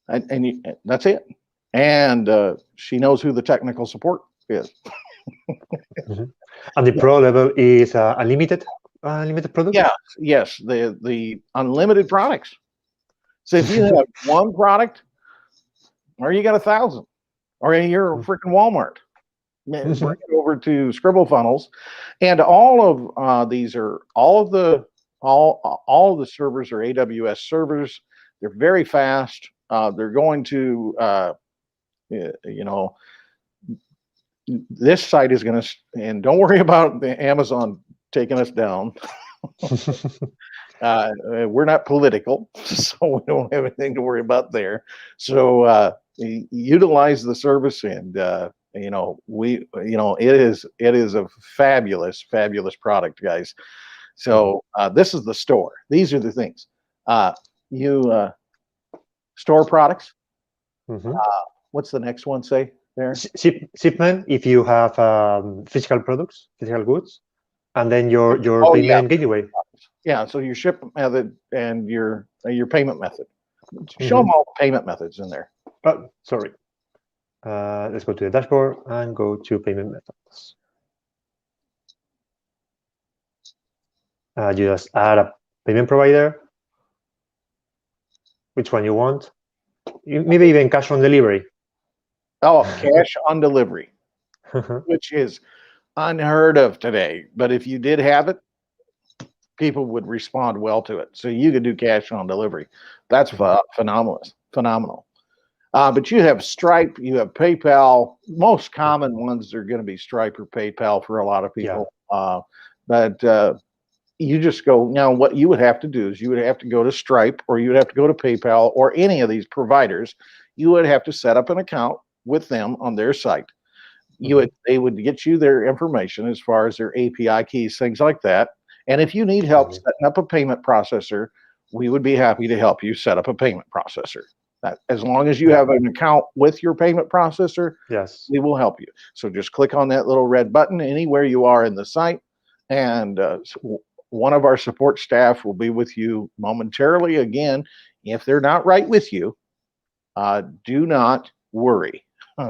and that's it. And she knows who the technical support is. And the pro level is unlimited product? Yeah, yes, the unlimited products. So if you have one product, or you got 1,000, or you're a freaking Walmart, bring it over to ScribbleFunnels, and all of these are all of the servers are AWS servers. They're very fast. They're going to, this site is going to, and don't worry about the Amazon taking us down. We're not political, so we don't have anything to worry about there. So utilize the service, and it is a fabulous product, guys. So this is the store. These are the things. You store products. What's the next one say there? Shipment, if you have physical products, physical goods, and then your payment gateway. Yeah, so your ship method and your payment method. Show them all the payment methods in there. Oh, sorry. Let's go to the dashboard and go to payment methods. You just add a payment provider, which one you want. Maybe even cash on delivery. Oh, cash on delivery, which is unheard of today. But if you did have it, people would respond well to it. So you could do cash on delivery. That's phenomenal. But you have Stripe, you have PayPal. Most common ones are going to be Stripe or PayPal for a lot of people. Yeah. But you just go, now what you would have to do is you would have to go to Stripe, or you would have to go to PayPal, or any of these providers. You would have to set up an account with them on their site. They would get you their information as far as their API keys, things like that. And if you need help setting up a payment processor, we would be happy to help you set up a payment processor. As long as you have an account with your payment processor, yes, we will help you. So just click on that little red button anywhere you are in the site, and one of our support staff will be with you momentarily. Again, if they're not right with you, do not worry.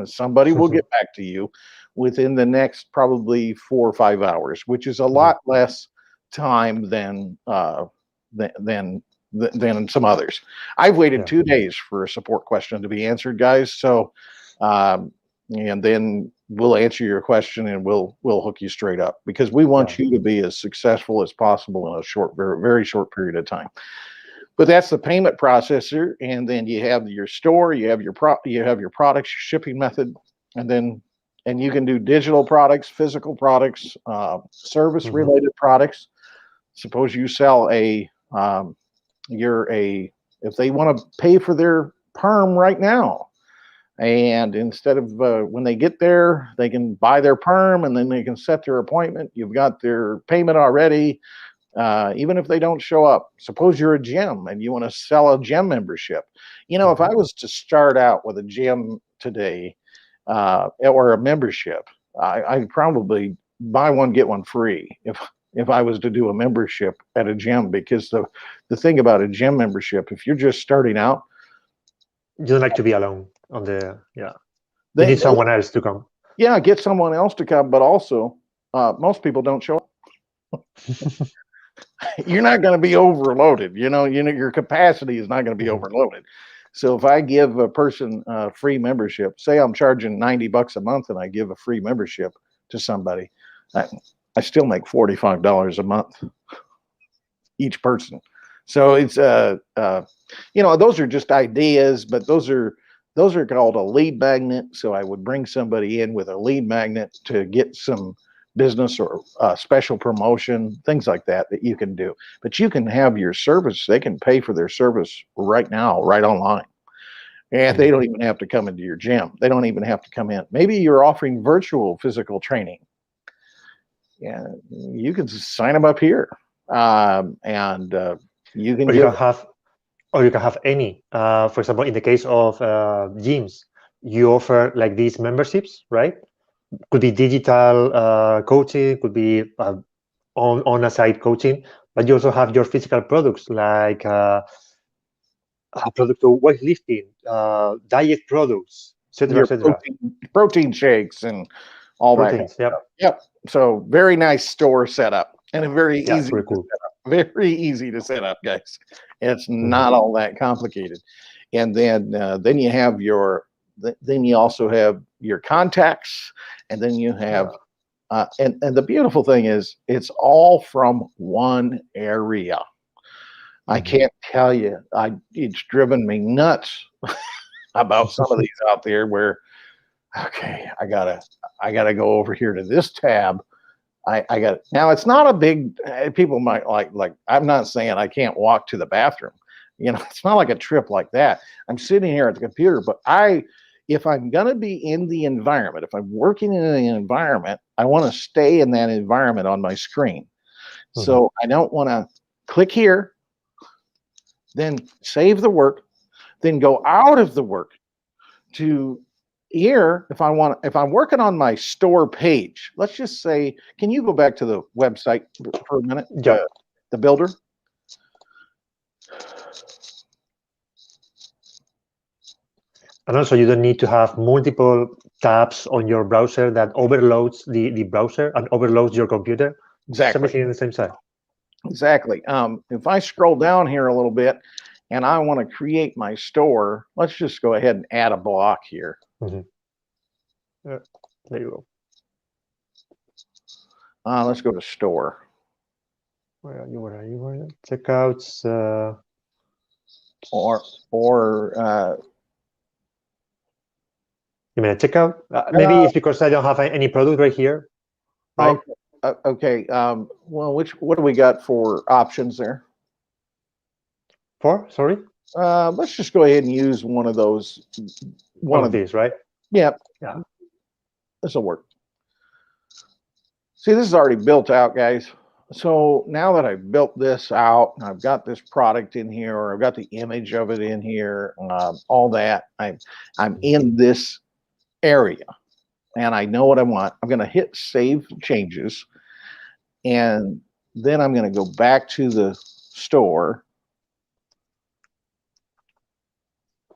Somebody will get back to you within the next probably 4 or 5 hours, which is a lot less time than than some others. I've waited 2 days for a support question to be answered, guys. So, and then we'll answer your question and we'll hook you straight up, because we want you to be as successful as possible in a very short period of time. But that's the payment processor, and then you have your store, you have your products, your shipping method, and you can do digital products, physical products, service related products. Suppose you sell if they want to pay for their perm right now, and instead of when they get there, they can buy their perm and then they can set their appointment. You've got their payment already. Even if they don't show up. Suppose you're a gym and you want to sell a gym membership. You know, if I was to start out with a gym today, or a membership, I'd probably buy one, get one free if I was to do a membership at a gym, because the thing about a gym membership, if you're just starting out, you don't like to be alone on the, you need someone else to come. Yeah, get someone else to come, but also most people don't show up. You're not going to be overloaded. You know, your capacity is not going to be overloaded. So if I give a person a free membership, say I'm charging $90 a month and I give a free membership to somebody, I still make $45 a month each person. So it's you know, those are just ideas, but those are called a lead magnet. So I would bring somebody in with a lead magnet to get some business or special promotion, things like that you can do. But you can have your service, they can pay for their service right now, right online. And they don't even have to come into your gym. They don't even have to come in. Maybe you're offering virtual physical training. Yeah, you can sign them up here. And you can you can have any, for example, in the case of gyms, you offer like these memberships, right? Could be digital coaching, could be on a site coaching, but you also have your physical products like a product of weightlifting, diet products, etc., etc. Protein shakes and all Proteins, that. Yep. So very nice store setup and a very easy to cool. set up. Very easy to set up, guys. It's not all that complicated. And then you have then you also have your contacts, and then you have and the beautiful thing is it's all from one area. I can't tell you, it's driven me nuts about some of these out there where, okay, I gotta go over here to this tab. I got now. It's not a big. People might like. I'm not saying I can't walk to the bathroom. You know, it's not like a trip like that. I'm sitting here at the computer, but if I'm going to be in the environment, if I'm working in an environment, I want to stay in that environment on my screen. So I don't want to click here, then save the work, then go out of the work to here. If I'm working on my store page, let's just say, can you go back to the website for a minute? Yeah. The builder. And also, you don't need to have multiple tabs on your browser that overloads the browser and overloads your computer. Exactly. Everything on the same side. Exactly. If I scroll down here a little bit and I want to create my store, let's just go ahead and add a block here. There you go. Let's go to store. Where are you? Checkouts. You mean a checkout? Maybe it's because I don't have any product right here. Right? Okay. Well, what do we got for options there? Sorry? Let's just go ahead and use one of those. One of these, right? Yeah. This will work. See, this is already built out, guys. So now that I've built this out, and I've got this product in here, or I've got the image of it in here, all that, I'm in this area, and I know what I want. I'm going to hit save changes, and then I'm going to go back to the store,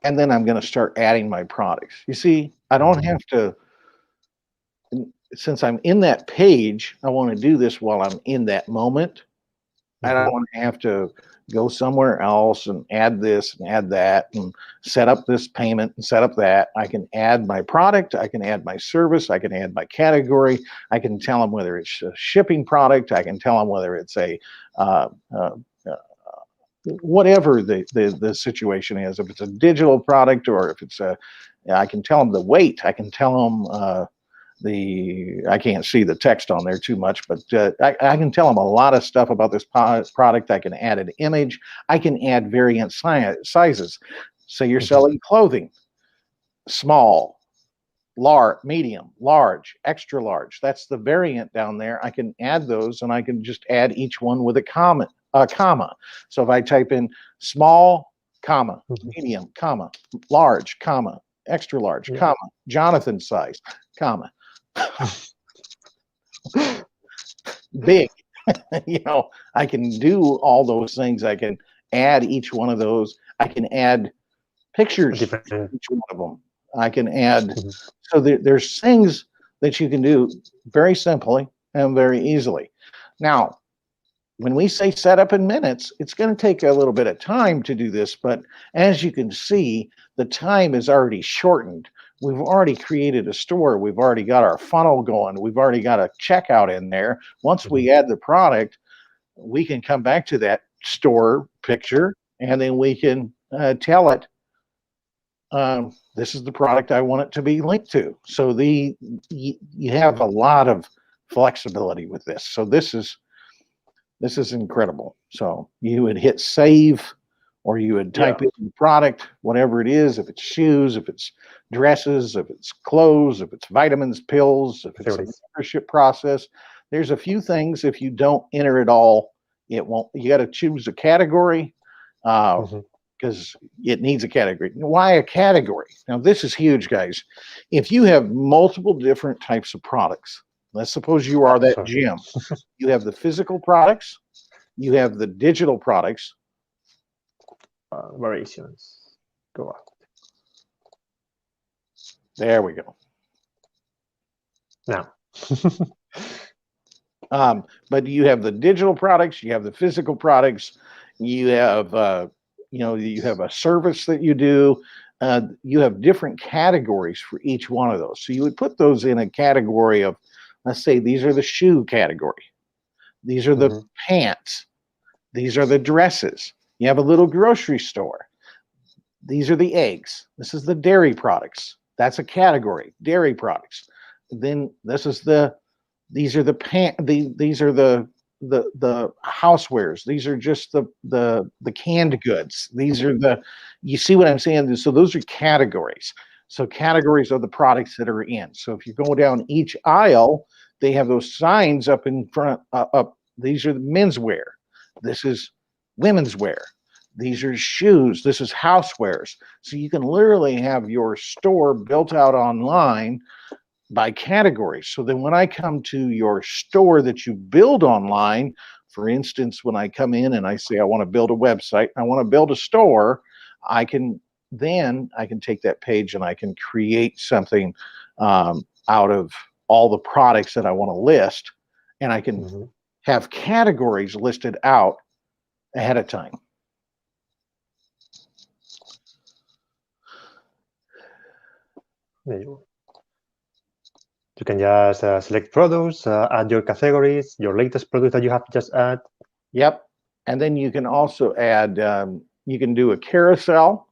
and then I'm going to start adding my products. You see, I don't have to. Since I'm in that page, I want to do this while I'm in that moment. I don't want to have to go somewhere else and add this and add that and set up this payment and set up that. I can add my product. I can add my service. I can add my category. I can tell them whether it's a shipping product. I can tell them whether it's a whatever the situation is. If it's a digital product or if it's a, I can tell them the weight. I can tell them I can't see the text on there too much, but I can tell them a lot of stuff about this product. I can add an image. I can add variant sizes. Say you're selling clothing, small, large, medium, large, extra large. That's the variant down there. I can add those, and I can just add each one with a comma. So if I type in small, comma, medium, comma, large, comma, extra large, comma, Jonathan size, comma, big, I can do all those things. I can add each one of those. I can add pictures to each one of them. I can add, so there's things that you can do very simply and very easily. Now, when we say set up in minutes, it's going to take a little bit of time to do this, but as you can see, the time is already shortened. We've already created a store. We've already got our funnel going. We've already got a checkout in there. Once we add the product, we can come back to that store picture, and then we can tell it, this is the product I want it to be linked to. So you have a lot of flexibility with this. So this is incredible. So you would hit save, or you would type in the product, whatever it is, if it's shoes, if it's dresses, if it's clothes, if it's vitamins, pills, if it's a membership process. There's a few things, if you don't enter it all, it won't. You got to choose a category because it needs a category. Why a category? Now, this is huge, guys. If you have multiple different types of products, let's suppose you are that gym. You have the physical products, you have the digital products. Variations. Go up. There we go. Now. But you have the digital products, you have the physical products, you have you have a service that you do. You have different categories for each one of those. So you would put those in a category of, let's say these are the shoe category. These are the pants. These are the dresses. You have a little grocery store. These are the eggs. This is the dairy products. That's a category, dairy products. Then this is these are the housewares. These are just the canned goods. These are you see what I'm saying? So those are categories. So categories are the products that are in. So if you go down each aisle, they have those signs up in front. These are the menswear. This is women's wear. These are shoes. This is housewares. So you can literally have your store built out online by categories. So then when I come to your store that you build online, for instance, when I come in and I say I want to build a website, I want to build a store, I can take that page and I can create something out of all the products that I want to list, and I can have categories listed out ahead of time. There you go. You can just select products, add your categories, your latest product that you have just add. Yep. And then you can also add, you can do a carousel.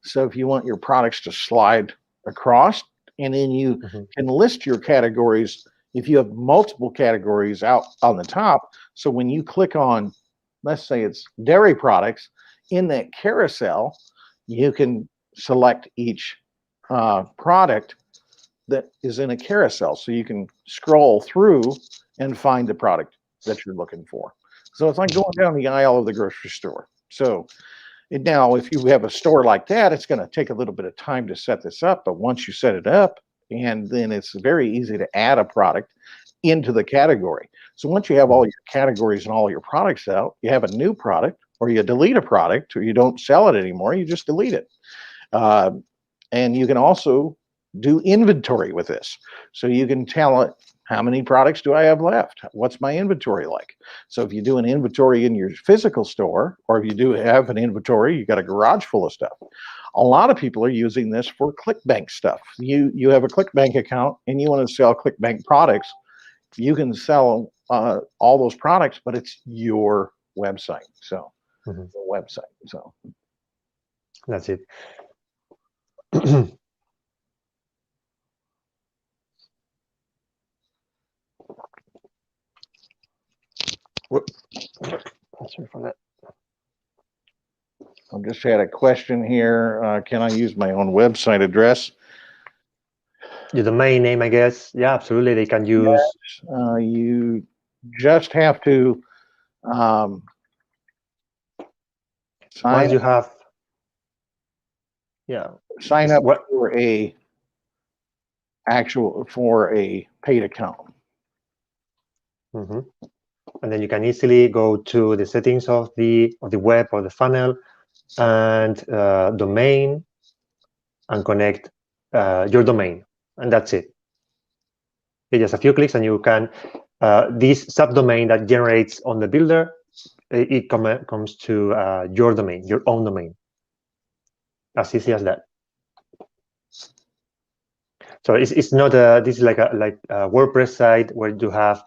So if you want your products to slide across, and then you can list your categories if you have multiple categories out on the top. So when you click on, let's say it's dairy products, in that carousel, you can select each product that is in a carousel. So you can scroll through and find the product that you're looking for. So it's like going down the aisle of the grocery store. So now, if you have a store like that, it's going to take a little bit of time to set this up. But once you set it up, and then it's very easy to add a product into the category. So once you have all your categories and all your products out, you have a new product, or you delete a product, or you don't sell it anymore, you just delete it. And you can also do inventory with this. So you can tell it how many products do I have left? What's my inventory like? So if you do an inventory in your physical store, or if you do have an inventory, you got a garage full of stuff. A lot of people are using this for ClickBank stuff. You have a ClickBank account and you want to sell ClickBank products. You can sell all those products, but it's your website. So website. So that's it. Sorry for that. I just had a question here. Can I use my own website address? Your domain name, I guess. Yeah, absolutely. They can use. Yes, you just have to Once you have. Yeah. Sign up for a paid account. And then you can easily go to the settings of the web or the funnel and domain and connect your domain, and that's it. Okay, just a few clicks and you can this subdomain that generates on the builder, it comes to your domain, your own domain. As easy as that. So it's not this is like a WordPress site where you have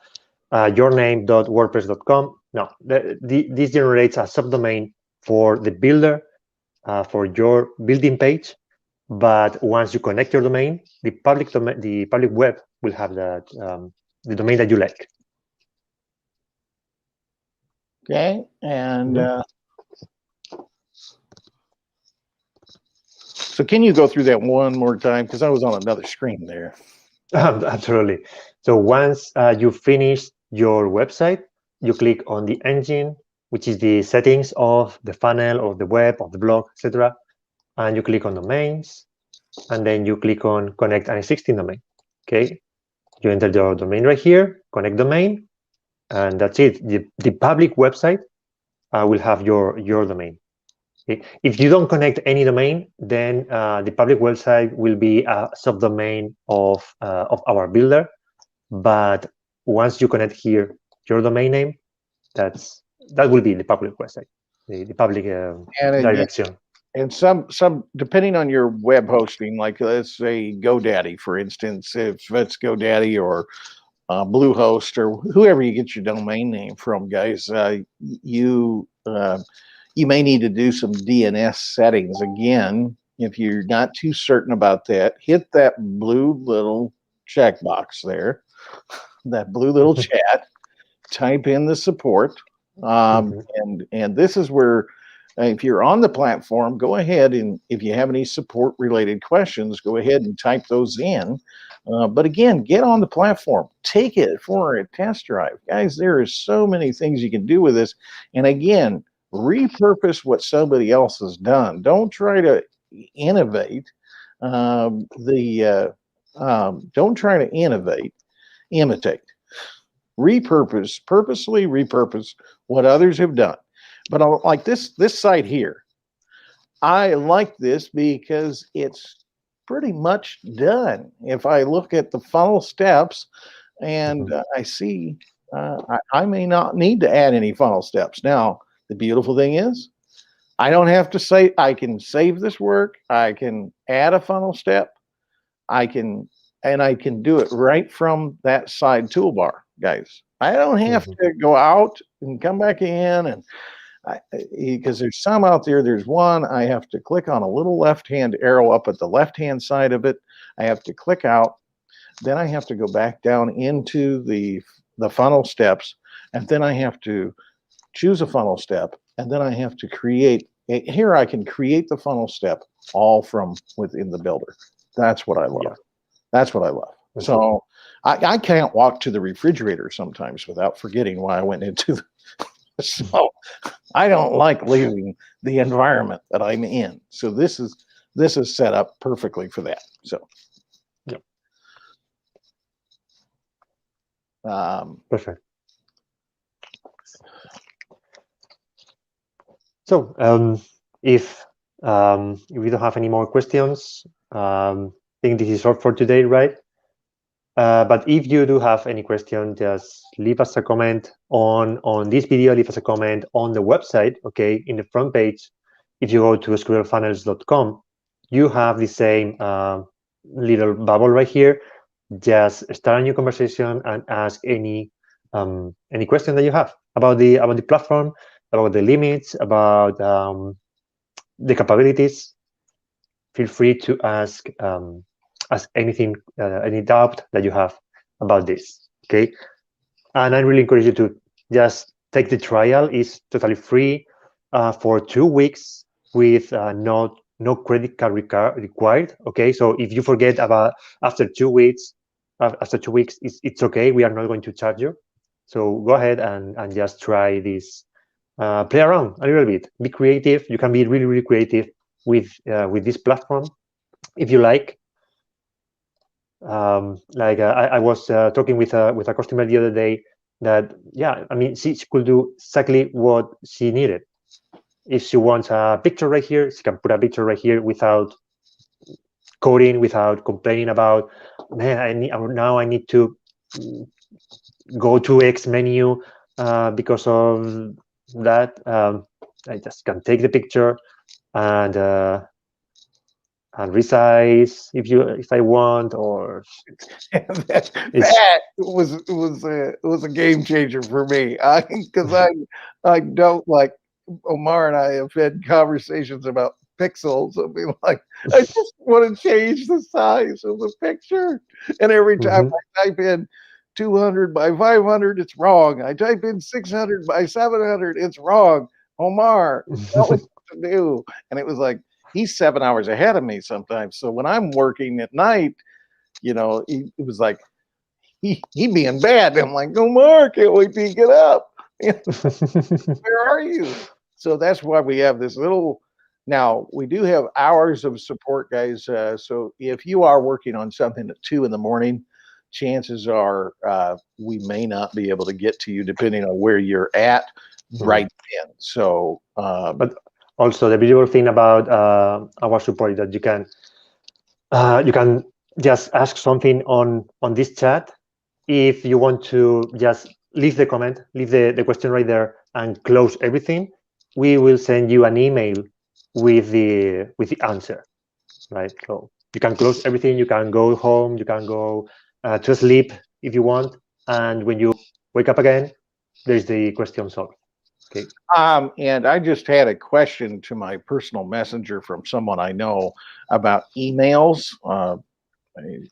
yourname.wordpress.com. No, this generates a subdomain for the builder, for your building page. But once you connect your domain, the public web will have that the domain that you like. Okay, and so can you go through that one more time, because I was on another screen there. Absolutely. So once you finish your website, you click on the engine, which is the settings of the funnel or the web or the blog, etc. And you click on domains, and then you click on connect an existing domain. Okay, you enter your domain right here, connect domain, and that's it. The public website will have your domain. Okay? If you don't connect any domain, then the public website will be a subdomain of our builder. But once you connect here your domain name, that will be the public website, the public direction. And some depending on your web hosting, like let's say GoDaddy, for instance, if it's GoDaddy or Bluehost or whoever you get your domain name from, guys, you may need to do some DNS settings. Again, if you're not too certain about that, hit that blue little checkbox there, that blue little chat, type in the support, and this is where, if you're on the platform, go ahead and if you have any support related questions, go ahead and type those in. But again, get on the platform, take it for a test drive. Guys, there is so many things you can do with this. And again, repurpose what somebody else has done. Don't try to innovate. Don't try to imitate. Purposely repurpose what others have done. But like this site here, I like this because it's pretty much done. If I look at the funnel steps and I see I may not need to add any funnel steps. Now, the beautiful thing is I don't have to say, I can save this work. I can add a funnel step. I can do it right from that side toolbar, guys. I don't have to go out and come back in and because there's some out there. There's one I have to click on a little left-hand arrow up at the left-hand side of it. I have to click out. Then I have to go back down into the funnel steps, and then I have to choose a funnel step, and then I have to create. Here I can create the funnel step all from within the builder. That's what I love. Yeah. That's what I love. So I can't walk to the refrigerator sometimes without forgetting why I went into the so I don't like leaving the environment that I'm in. So this is set up perfectly for that. So perfect. So if we don't have any more questions, I think this is all for today, right? But if you do have any question, just leave us a comment on this video, leave us a comment on the website, okay, in the front page. If you go to squirrelfunnels.com, you have the same little bubble right here. Just start a new conversation and ask any question that you have about the platform, about the limits, about the capabilities. Feel free to ask anything, any doubt that you have about this. Okay, and I really encourage you to just take the trial. It's totally free for 2 weeks with no credit card required. Okay, so if you forget about after 2 weeks, it's okay. We are not going to charge you. So go ahead and just try this. Play around a little bit. Be creative. You can be really, really creative with this platform if you like. I was talking with a customer the other day that, yeah, I mean, she could do exactly what she needed. If she wants a picture right here, she can put a picture right here without coding, without complaining about, man, I need to go to X menu because of that. I just can take the picture and resize if I want, or that was a game changer for me. Because I don't, like, Omar and I have had conversations about pixels. I mean, like, I just want to change the size of the picture, and every time I type in 200 by 500, it's wrong. I type in 600 by 700, it's wrong. Omar, tell me what to do. And it was like, he's 7 hours ahead of me sometimes. So when I'm working at night, it was like he being bad. I'm like, Omar, can't wait till you get up. Where are you? So that's why we have this little. Now we do have hours of support, guys. So if you are working on something at 2 a.m, chances are we may not be able to get to you depending on where you're at right then. So, but also the beautiful thing about our support is that you can just ask something on this chat. If you want to just leave the comment, leave the question right there and close everything, we will send you an email with the answer, right? So you can close everything, you can go home, you can go to sleep if you want, and when you wake up again, there's the question solved. Okay. And I just had a question to my personal messenger from someone I know about emails.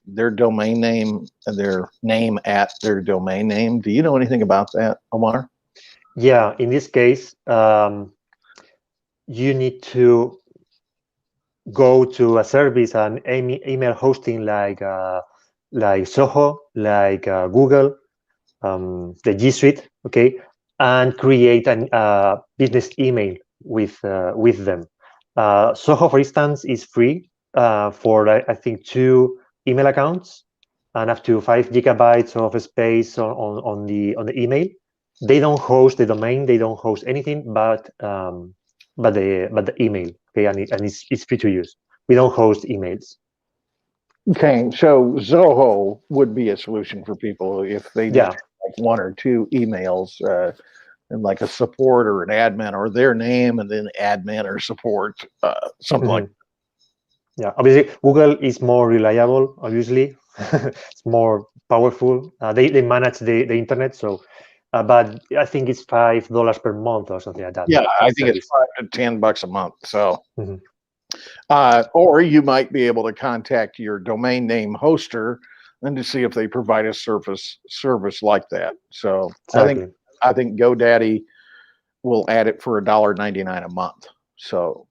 Their domain name, their name at their domain name. Do you know anything about that, Omar? Yeah, in this case, you need to go to a service, an email hosting like Soho, like Google, the G Suite, okay, and create a business email with them. Soho, for instance, is free for I think 2 email accounts and up to 5 gigabytes of space on the email. They don't host the domain, they don't host anything, but the email, okay, and it's free to use. We don't host emails. Okay, so Zoho would be a solution for people if they just have like 1 or 2 emails and like a support or an admin or their name and then admin or support, something like that. Yeah, obviously Google is more reliable. Obviously, it's more powerful. They manage the internet, so. But I think it's $5 per month or something like that. Yeah, I think it's $5 to $10 a month. So, or you might be able to contact your domain name hoster and to see if they provide a service like that. So exactly. I think GoDaddy will add it for $1.99 a month. So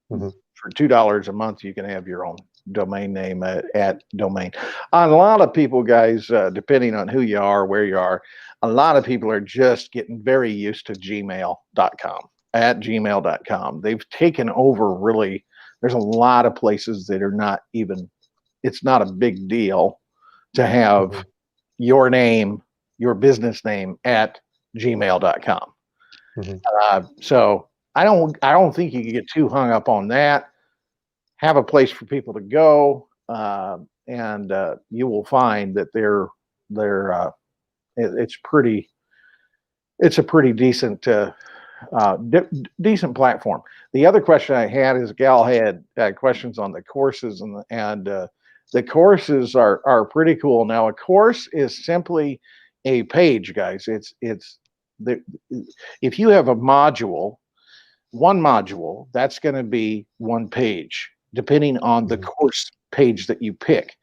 for $2 a month, you can have your own domain name at domain. A lot of people, guys, depending on who you are, where you are, a lot of people are just getting very used to gmail.com, at gmail.com. They've taken over, really. There's a lot of places that are not even, it's not a big deal to have your name, your business name at gmail.com. So I don't think you can get too hung up on that. Have a place for people to go, and you will find that it's a pretty decent decent platform. The other question I had is Gal had questions on the courses, and the courses are pretty cool. Now, a course is simply a page, guys. It's the if you have a module, one module, that's going to be one page, depending on the course page that you pick,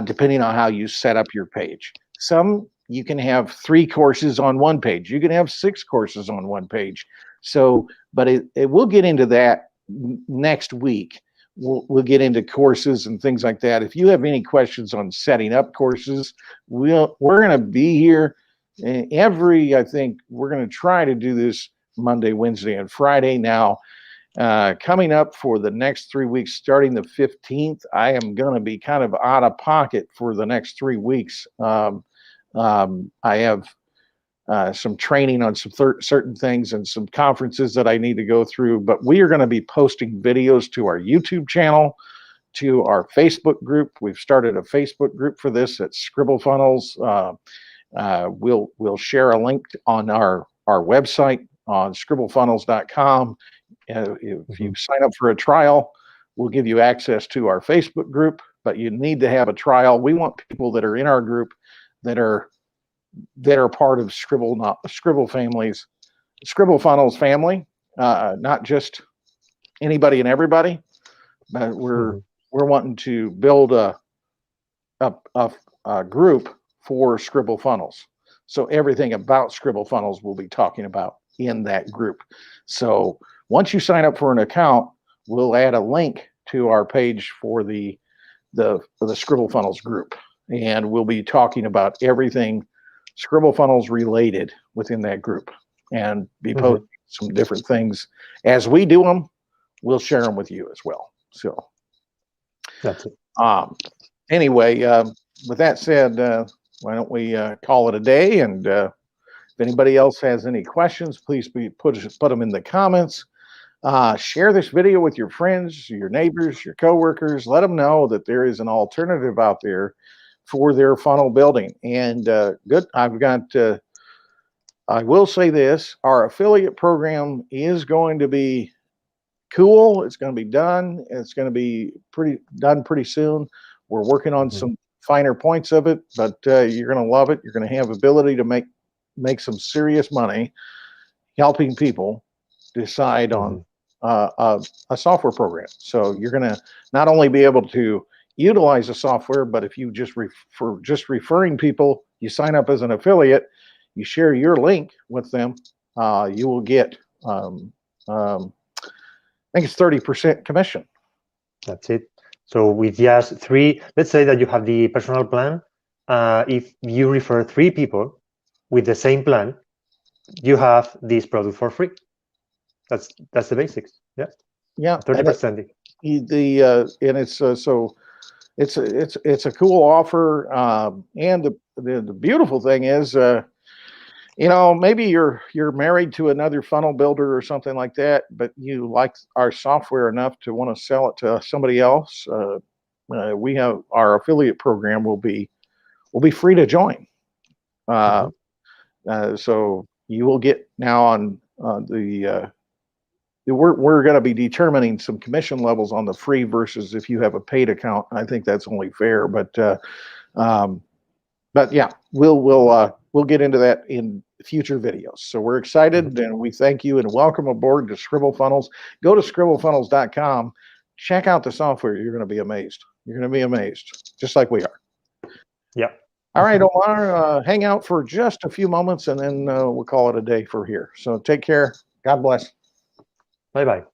depending on how you set up your page. Some you can have 3 courses on one page. You can have 6 courses on one page. So, but we'll get into that next week. We'll get into courses and things like that. If you have any questions on setting up courses, we're going to be here I think we're going to try to do this Monday, Wednesday, and Friday. Now, coming up for the next 3 weeks, starting the 15th, I am going to be kind of out of pocket for the next 3 weeks. I have some training on some certain things and some conferences that I need to go through, but we are going to be posting videos to our YouTube channel, to our Facebook group. We've started a Facebook group for this at Scribble Funnels. We'll share a link on our website on scribblefunnels.com. If you sign up for a trial, we'll give you access to our Facebook group, but you need to have a trial. We want people that are in our group that are part of Scribble families, Scribble Funnels family, not just anybody and everybody, but we're wanting to build a group for Scribble Funnels. So everything about Scribble Funnels we'll be talking about in that group. So once you sign up for an account, we'll add a link to our page for the Scribble Funnels group, and we'll be talking about everything Scribble Funnels related within that group, and be posting some different things as we do them. We'll share them with you as well. So that's it. Anyway, with that said, why don't we call it a day? And if anybody else has any questions, please put them in the comments. Share this video with your friends, your neighbors, your coworkers. Let them know that there is an alternative out there for their funnel building. And good, I will say this, our affiliate program is going to be cool. It's going to be done. It's going to be done pretty soon. We're working on some finer points of it, but you're going to love it. You're going to have ability to make some serious money helping people decide on a software program. So you're going to not only be able to utilize the software, but if you for referring people, you sign up as an affiliate, you share your link with them, you will get I think it's 30% commission. That's it. So with just 3, let's say that you have the personal plan. If you refer 3 people with the same plan, you have this product for free. That's the basics. Yeah. Yeah. 30%. And it's so it's a cool offer. And the beautiful thing is, maybe you're married to another funnel builder or something like that, but you like our software enough to want to sell it to somebody else. We have our affiliate program will be free to join. So you will get now on we're going to be determining some commission levels on the free versus if you have a paid account. I think that's only fair, but yeah, we'll get into that in future videos. So we're excited, and we thank you and welcome aboard to Scribble Funnels. Go to scribblefunnels.com. Check out the software. You're going to be amazed. You're going to be amazed, just like we are. Yeah. All right, Omar, hang out for just a few moments, and then we'll call it a day for here. So take care. God bless. Bye-bye.